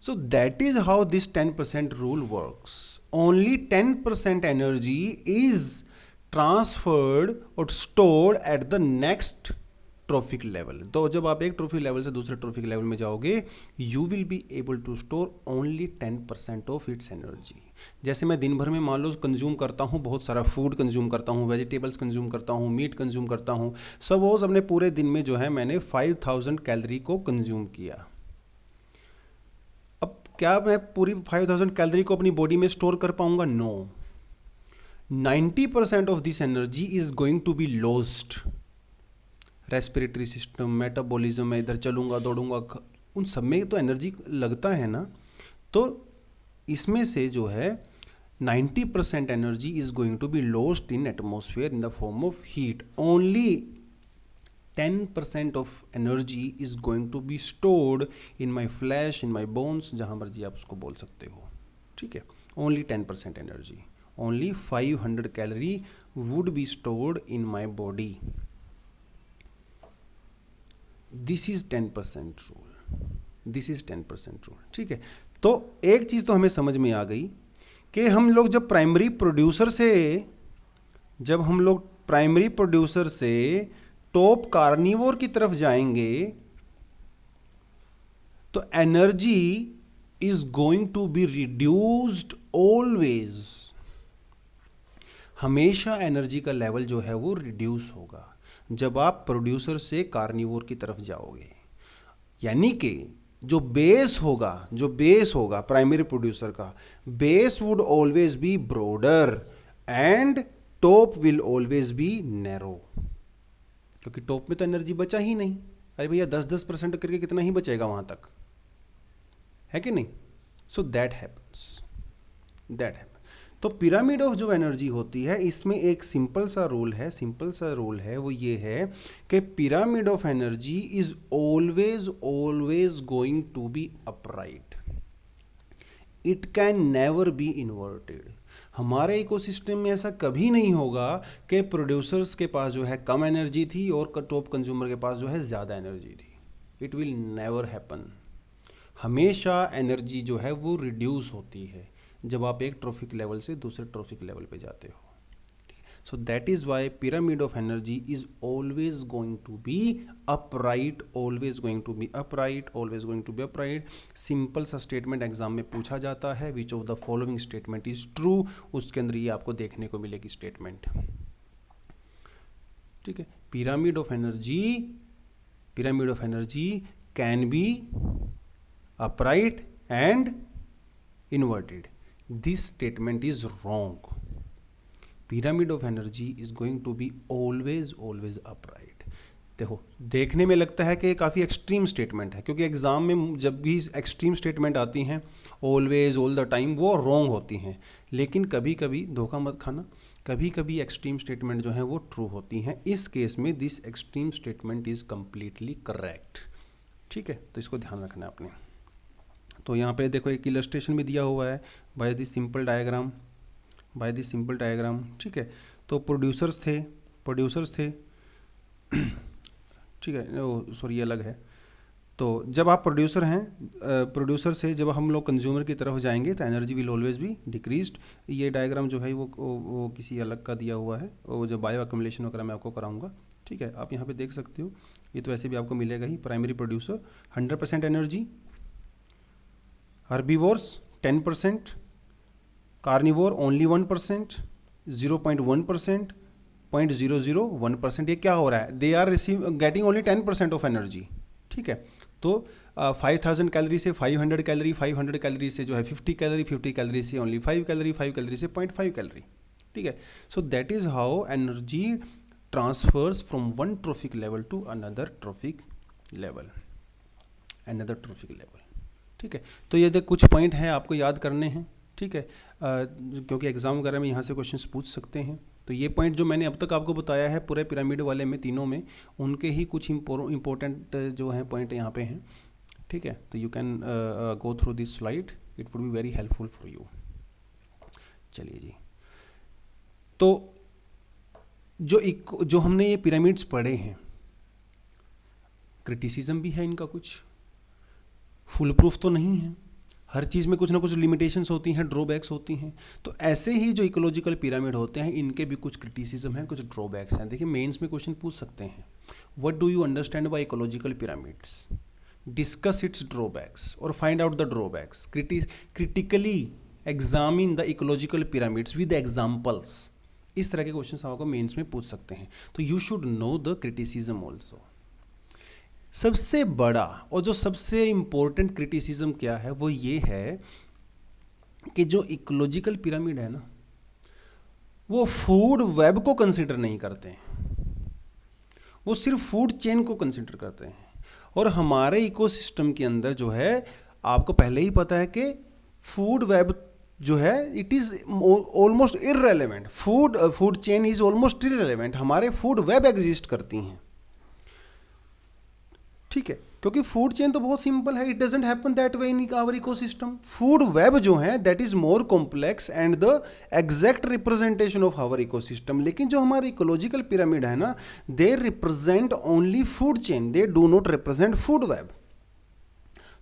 So that is how this 10% rule works. Only 10% energy is transferred और stored at the next trophic level. तो जब आप एक ट्रॉफिक लेवल से दूसरे ट्रॉफिक लेवल में जाओगे, you will be able to store only 10% of its energy. जैसे मैं दिन भर में मान लो कंज्यूम करता हूँ, बहुत सारा फूड कंज्यूम करता हूँ, वेजिटेबल्स कंज्यूम करता हूँ, मीट कंज्यूम करता हूँ, सपोज अपने पूरे दिन में जो है मैंने 5000 कैलोरी को कंज्यूम किया। अब क्या मैं पूरी 5000 कैलोरी को अपनी बॉडी में स्टोर कर पाऊंगा, no. 90% of this energy is going to be lost. Respiratory system, metabolism में इधर चलूँगा दौड़ूंगा, उन सब में तो एनर्जी लगता है ना। तो इसमें से जो है 90% energy is going to be lost in atmosphere in the form of heat. Only 10% of energy is going to be stored in my flesh, in my bones, जहाँ मर्जी आप उसको बोल सकते हो, ठीक है। Only 10% energy, only 500 calorie would be stored in my body. This is 10% rule, this is 10% rule, ठीक है। तो एक चीज तो हमें समझ में आ गई कि हम लोग जब प्राइमरी प्रोड्यूसर से टॉप कार्निवोर की तरफ जाएंगे, तो energy is going to be reduced always. हमेशा एनर्जी का लेवल जो है वो रिड्यूस होगा जब आप प्रोड्यूसर से कार्निवोर की तरफ जाओगे। यानी कि जो बेस होगा प्राइमरी प्रोड्यूसर का, base would always B broader and top will always be narrow, क्योंकि टॉप में तो एनर्जी बचा ही नहीं। अरे भैया 10% करके कितना ही बचेगा वहां तक, है कि नहीं। So that happens. तो पिरामिड ऑफ जो एनर्जी होती है, इसमें एक सिंपल सा रूल है, वो ये है कि pyramid of energy is always going to be upright. It can never be inverted. हमारे इकोसिस्टम में ऐसा कभी नहीं होगा कि प्रोड्यूसर्स के पास जो है कम एनर्जी थी और टॉप कंज्यूमर के पास जो है ज़्यादा एनर्जी थी। It will never happen. हमेशा एनर्जी जो है वो रिड्यूस होती है जब आप एक ट्रॉफिक लेवल से दूसरे ट्रॉफिक लेवल पे जाते हो। So that is why pyramid of energy is always going to be upright, always going to be upright, always going to be upright. Simple सा स्टेटमेंट एग्जाम में पूछा जाता है, which of the following statement is true, उसके अंदर ये आपको देखने को मिलेगी स्टेटमेंट। ठीक है, pyramid of energy can be upright and inverted. This statement is wrong. Pyramid of energy is going to be always upright. देखो, देखने में लगता है कि काफ़ी एक्सट्रीम स्टेटमेंट है, क्योंकि एग्ज़ाम में जब भी एक्सट्रीम स्टेटमेंट आती हैं ऑलवेज ऑल द टाइम वो रॉन्ग होती हैं, लेकिन कभी कभी धोखा मत खाना, कभी कभी एक्सट्रीम स्टेटमेंट जो है वो ट्रू होती हैं। इस केस में this extreme statement is completely correct. ठीक है, तो इसको ध्यान रखना है आपने। तो यहाँ पे देखो एक इलस्ट्रेशन भी दिया हुआ है बाय दिस सिंपल डायग्राम, ठीक है। तो प्रोड्यूसर्स थे ठीक है, सॉरी ये अलग है। तो जब आप प्रोड्यूसर हैं, प्रोड्यूसर से जब हम लोग कंज्यूमर की तरफ जाएंगे तो energy will always be decreased. ये डायग्राम जो है वो किसी अलग का दिया हुआ है, वो जो बायो अक्यूमुलेशन वगैरह मैं आपको कराऊंगा। ठीक है, आप यहाँ पे देख सकते हो, ये तो वैसे भी आपको मिलेगा ही। Primary producer 100% energy, herbivores 10%, carnivore only 1%, 0.1%, 0.001%। ये क्या हो रहा है, they are getting only 10% of energy. ठीक है, तो 5000 कैलोरी से 500 कैलोरी, 500 कैलोरी से जो है 50 कैलोरी, 50 कैलोरी से ओनली 5 कैलोरी, 5 कैलोरी से 0.5 कैलोरी। ठीक है, so that is how energy transfers from one trophic level to another trophic level. ठीक है, तो ये कुछ पॉइंट हैं आपको याद करने हैं। ठीक है, क्योंकि एग्जाम वगैरह में यहाँ से क्वेश्चंस पूछ सकते हैं। तो ये पॉइंट जो मैंने अब तक आपको बताया है पूरे पिरामिड वाले में, तीनों में, उनके ही कुछ इंपॉर्टेंट जो हैं पॉइंट यहाँ पे हैं। ठीक है, तो you can go through this slide, it would be very helpful for you. चलिए जी, तो जो हमने ये पिरामिड्स पढ़े हैं, क्रिटिसिज्म भी है इनका, कुछ फुल प्रूफ तो नहीं है, हर चीज़ में कुछ ना कुछ लिमिटेशंस होती हैं, ड्रॉबैक्स होती हैं। तो ऐसे ही जो इकोलॉजिकल पिरामिड होते हैं, इनके भी कुछ क्रिटिसिज्म हैं, कुछ ड्रॉबैक्स हैं। देखिए मेंस में क्वेश्चन पूछ सकते हैं, what do you understand by ecological pyramids, discuss its drawbacks और find out the drawbacks, critically examine the ecological pyramids with examples. इस तरह के क्वेश्चन आपको मेंस में पूछ सकते हैं। तो you should know the criticism also. सबसे बड़ा और जो सबसे इम्पोर्टेंट क्रिटिसिज्म क्या है, वो ये है कि जो इकोलॉजिकल पिरामिड है ना, वो फूड वेब को कंसिडर नहीं करते हैं, वो सिर्फ फूड चेन को कंसिडर करते हैं। और हमारे इकोसिस्टम के अंदर जो है, आपको पहले ही पता है कि फूड वेब जो है it is almost irrelevant, food chain is almost irrelevant. हमारे फूड वेब एग्जिस्ट करती हैं। ठीक है, क्योंकि फूड चेन तो बहुत सिंपल है, it doesn't happen that way in our ecosystem. Food web जो है that is more complex and the exact representation of our ecosystem. लेकिन जो हमारे इकोलॉजिकल पिरामिड है ना, they represent only food chain, they do not represent food web.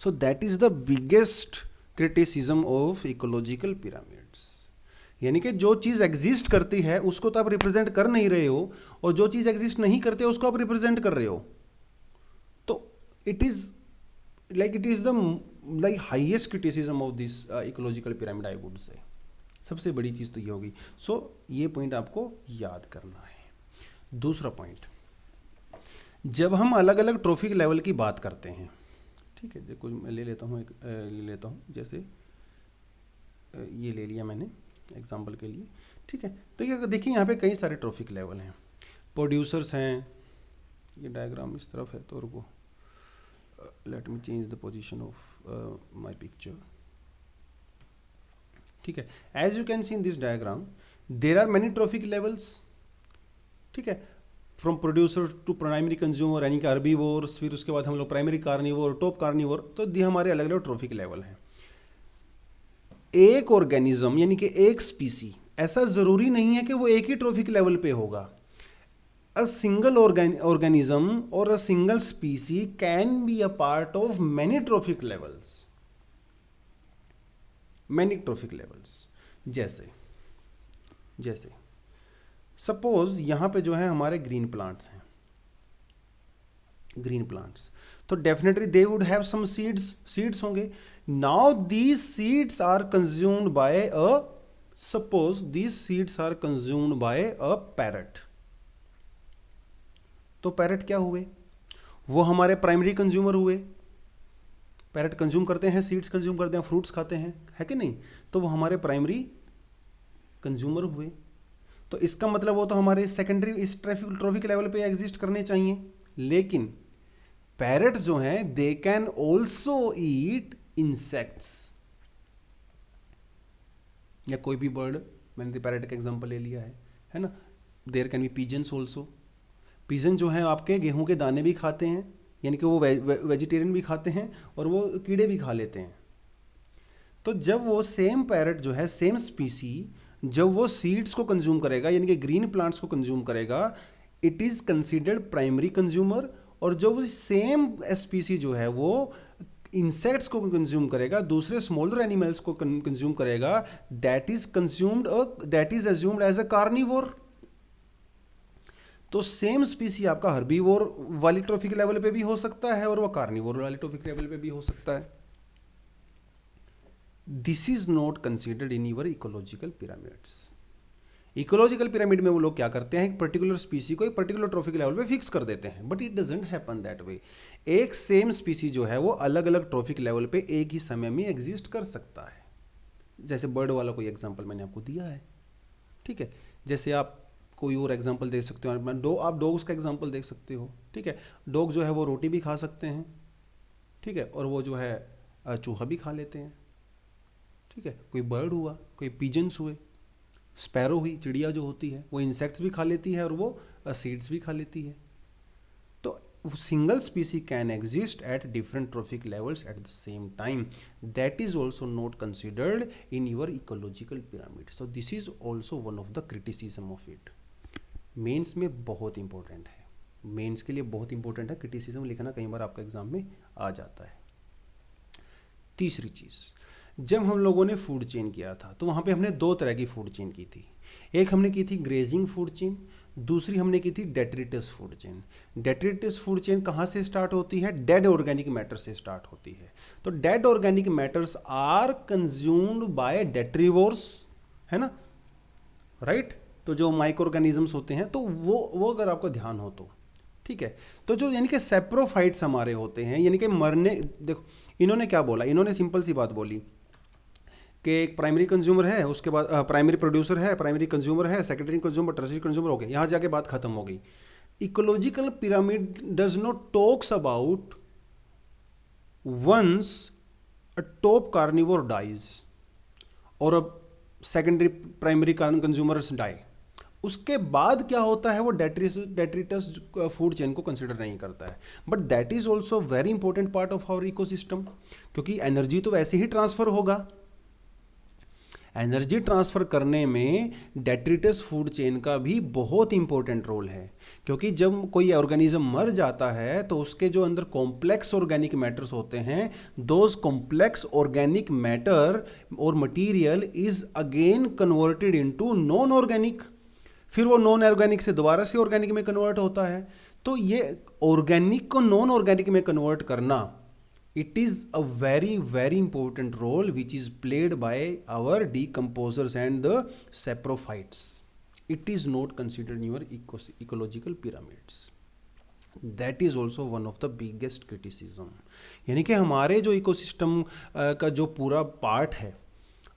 So that is the biggest criticism of ecological pyramids. यानी कि जो चीज़ exist करती है उसको तो आप रिप्रेजेंट कर नहीं रहे हो, और जो चीज़ एग्जिस्ट नहीं करती है उसको आप रिप्रेजेंट कर रहे हो। It is the highest criticism of this ecological pyramid, I would say. सबसे बड़ी चीज़ तो ये होगी। सो ये पॉइंट आपको याद करना है। दूसरा पॉइंट, जब हम अलग अलग ट्रॉफिक लेवल की बात करते हैं, ठीक है, कुछ मैं ले लेता हूँ, जैसे ये ले लिया मैंने एग्जाम्पल के लिए। ठीक है, तो ये देखिए यहाँ पे कई सारे ट्रॉफिक लेवल हैं, प्रोड्यूसर्स हैं, ये डायग्राम इस तरफ है, तो रुको, let me change the position of my picture. ठीक है, as you can see in this diagram there are many trophic levels. ठीक है, from producer to primary consumer, यानी कि herbivores, फिर उसके बाद हम लोग प्राइमरी कार्निवोर, टॉप कार्निवोर, तो ये हमारे अलग अलग ट्रॉफिक लेवल हैं। एक ऑर्गेनिज्म यानी कि एक स्पीसी, ऐसा जरूरी नहीं है कि वो एक ही ट्रॉफिक लेवल पे होगा। A single organism or a single species can be a part of many trophic levels. Many trophic levels. जैसे सपोज यहाँ पे जो है हमारे ग्रीन प्लांट्स हैं, ग्रीन प्लांट्स, तो definitely they would have some seeds, seeds होंगे. Now these seeds are consumed by a, suppose these seeds are consumed by a parrot. तो पैरट क्या हुए, वो हमारे प्राइमरी कंज्यूमर हुए. पैरट कंज्यूम करते हैं, सीड्स कंज्यूम करते हैं, फ्रूट्स खाते हैं, है कि नहीं, तो वो हमारे प्राइमरी कंज्यूमर हुए. तो इसका मतलब वो तो हमारे सेकेंडरी इस ट्रॉफिक लेवल पे एग्जिस्ट करने चाहिए. लेकिन पैरट जो हैं they can also eat insects, या कोई भी बर्ड, मैंने पैरट का एग्जांपल ले लिया है ना. There can be pigeons also. Pigeon जो है आपके गेहूं के दाने भी खाते हैं, यानी कि वो वेजिटेरियन भी खाते हैं और वो कीड़े भी खा लेते हैं. तो जब वो सेम पैरट जो है, सेम स्पीसी, जब वो सीड्स को कंज्यूम करेगा यानी कि ग्रीन प्लांट्स को कंज्यूम करेगा, it is considered primary consumer. और जो वो सेम स्पीसी जो है वो इंसेक्ट्स को कंज्यूम करेगा, दूसरे स्मॉलर एनिमल्स को कंज्यूम करेगा, that is consumed, that is assumed as a carnivore. तो सेम स्पीसी आपका हर्बीवोर वाली ट्रॉफिक लेवल पे भी हो सकता है और वह कार्निवोर वाली ट्रॉफिक लेवल पे भी हो सकता है. This is not considered in your ecological pyramids. Ecological pyramid में वो लोग क्या करते हैं, एक पर्टिकुलर स्पीसी को एक पर्टिकुलर ट्रॉफिक लेवल पे फिक्स कर देते हैं, but it doesn't happen that वे. एक सेम स्पीसी जो है वो अलग अलग ट्रॉफिक लेवल पे एक ही समय में एग्जिस्ट कर सकता है. जैसे बर्ड वाला कोई एग्जांपल मैंने आपको दिया है, ठीक है. जैसे आप कोई और एग्जांपल दे सकते हो, आप डॉग्स का एग्जांपल देख सकते हो, ठीक है. डॉग जो है वो रोटी भी खा सकते हैं, ठीक है, और वो जो है चूहा भी खा लेते हैं, ठीक है. कोई बर्ड हुआ, कोई पिजन्स हुए, स्पैरो हुई, चिड़िया जो होती है वो इंसेक्ट्स भी खा लेती है और वो सीड्स भी खा लेती है. तो single species can exist at different trophic levels at the same time. That is also not considered in your ecological pyramid. So this is also one of the criticism of it. Mains में बहुत important है, mains के लिए बहुत important है. Criticism लिखना कई बार आपका एग्जाम में आ जाता है. तीसरी चीज़, जब हम लोगों ने फूड चेन किया था तो वहाँ पे हमने दो तरह की फूड चेन की थी. एक हमने की थी ग्रेजिंग फूड चेन, दूसरी हमने की थी detritus food chain. Detritus food chain कहाँ से स्टार्ट होती है, डेड ऑर्गेनिक मैटर से स्टार्ट होती है. तो dead organic matters are consumed by detritivores, है ना, राइट. तो जो माइक्रो ऑर्गेनिजम्स होते हैं तो वो अगर आपको ध्यान हो तो ठीक है. तो जो यानी कि सेप्रोफाइट्स हमारे होते हैं, यानी कि मरने, देखो इन्होंने क्या बोला, इन्होंने सिंपल सी बात बोली कि एक प्राइमरी कंज्यूमर है, उसके बाद प्राइमरी प्रोड्यूसर है, प्राइमरी कंज्यूमर है, सेकेंडरी कंज्यूमर, टर्शियरी कंज्यूमर हो गए, यहाँ जाके बात खत्म हो गई. Ecological pyramid does not talks about once a top carnivore dies और a secondary primary consumers die, उसके बाद क्या होता है वो डेट्रिटस फूड चेन को कंसिडर नहीं करता है. But that is also very important part of our ecosystem, क्योंकि एनर्जी तो वैसे ही ट्रांसफर होगा. एनर्जी ट्रांसफर करने में डेट्रिटस फूड चेन का भी बहुत इंपॉर्टेंट रोल है, क्योंकि जब कोई ऑर्गेनिज्म मर जाता है तो उसके जो अंदर कॉम्प्लेक्स ऑर्गेनिक मैटर्स होते हैं, दोज कॉम्प्लेक्स ऑर्गेनिक मैटर और material is again converted into non organic. फिर वो नॉन ऑर्गेनिक से दोबारा से ऑर्गेनिक में कन्वर्ट होता है. तो ये ऑर्गेनिक को नॉन ऑर्गेनिक में कन्वर्ट करना, it is a very very important role which is played by our decomposers and the saprophytes. It is not considered in your ecological pyramids. That is also one of the biggest criticism. यानी कि हमारे जो ecosystem का जो पूरा part है,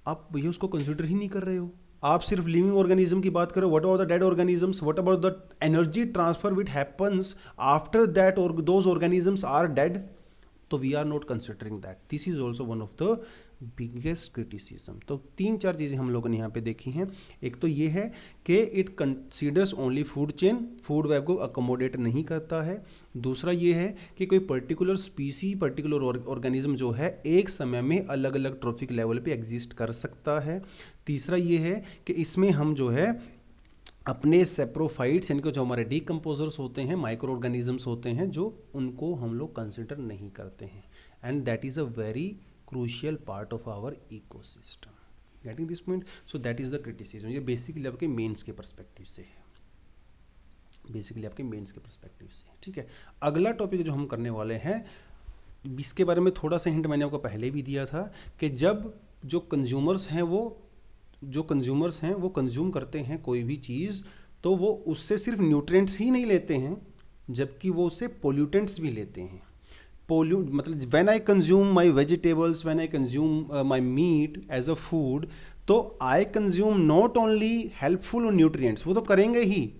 आप ये उसको कंसिडर ही नहीं कर रहे हो. आप सिर्फ लिविंग ऑर्गेनिज्म की बात करो. What about the dead organisms, what about the energy transfer which happens after that और दोज ऑर्गेनिजम्स आर डेड. तो we are not considering that. This is also one of the biggest criticism. तो तीन चार चीज़ें हम लोगों ने यहाँ पे देखी हैं. एक तो ये है कि it considers only food chain, food web को अकोमोडेट नहीं करता है. दूसरा ये है कि कोई पर्टिकुलर स्पीसी, पर्टिकुलर ऑर्गेनिज्म जो है एक समय में अलग अलग ट्रॉफिक लेवल पे एग्जिस्ट कर सकता है. तीसरा ये है कि इसमें हम जो है अपने सेप्रोफाइट्स, यानी कि जो हमारे डीकम्पोजर्स होते हैं, माइक्रो ऑर्गेनिजम्स होते हैं, जो उनको हम लोग कंसिडर नहीं करते हैं. And that is a very crucial part of our ecosystem. Getting this point. So that is the criticism. ये बेसिक लेवल के मेंस के परस्पेक्टिव से है. बेसिकली आपके मेंस के पर्सपेक्टिव से, ठीक है। अगला टॉपिक जो हम करने वाले हैं, इसके बारे में थोड़ा सा हिंट मैंने आपको पहले भी दिया था कि जब जो कंज्यूमर्स हैं वो कंज्यूम करते हैं कोई भी चीज़, तो वो उससे सिर्फ न्यूट्रिएंट्स ही नहीं लेते हैं, जबकि वो उससे पोल्यूटेंट्स भी लेते हैं। मतलब when I consume my vegetables, when I consume my meat as a food, तो I consume not only helpful nutrients, वो तो करेंगे ही,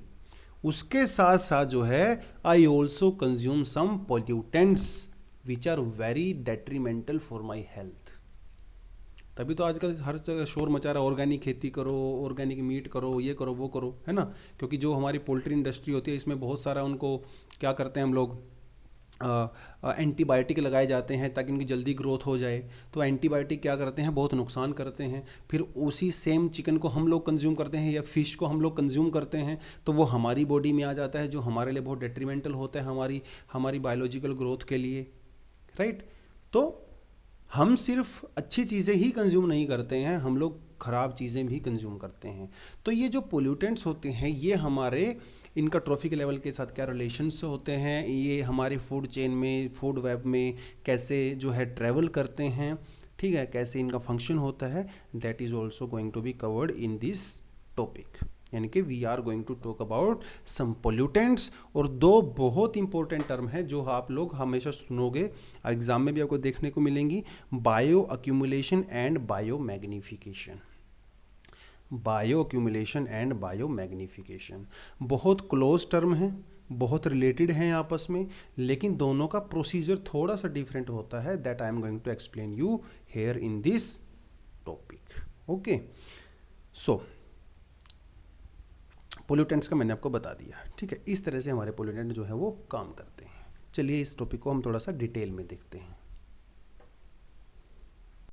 उसके साथ साथ जो है I also consume some pollutants which are very detrimental for my health. तभी तो आजकल हर जगह शोर मचा रहा है, ऑर्गेनिक खेती करो, ऑर्गेनिक मीट करो, ये करो वो करो, है ना। क्योंकि जो हमारी पोल्ट्री इंडस्ट्री होती है इसमें बहुत सारा उनको क्या करते हैं हम लोग, एंटीबायोटिक लगाए जाते हैं ताकि उनकी जल्दी ग्रोथ हो जाए। तो एंटीबायोटिक क्या करते हैं, बहुत नुकसान करते हैं। फिर उसी सेम चिकन को हम लोग कंज्यूम करते हैं या फिश को हम लोग कंज्यूम करते हैं, तो वो हमारी बॉडी में आ जाता है, जो हमारे लिए बहुत डेट्रीमेंटल होता है हमारी बायोलॉजिकल ग्रोथ के लिए, राइट। तो हम सिर्फ अच्छी चीज़ें ही कंज्यूम नहीं करते हैं, हम लोग ख़राब चीज़ें भी कंज्यूम करते हैं। तो ये जो पोल्यूटेंट्स होते हैं, ये हमारे इनका ट्रॉफिक लेवल के साथ क्या रिलेशंस होते हैं, ये हमारी फूड चेन में, फूड वेब में कैसे जो है ट्रैवल करते हैं, ठीक है, कैसे इनका फंक्शन होता है, that is also going to be covered in this topic. यानी कि we are going to talk about some pollutants. और दो बहुत इंपॉर्टेंट टर्म है जो आप लोग हमेशा सुनोगे, एग्जाम में भी आपको देखने को मिलेंगी, bio accumulation and bio magnification. Bio accumulation and bio magnification बहुत क्लोज टर्म है, बहुत रिलेटेड हैं आपस में, लेकिन दोनों का प्रोसीजर थोड़ा सा डिफरेंट होता है, that I am going to explain you here in this topic. Okay, so pollutants का मैंने आपको बता दिया, ठीक है। इस तरह से हमारे पोल्यूटेंट जो है वो काम करते हैं। चलिए इस टॉपिक को हम थोड़ा सा डिटेल में देखते हैं।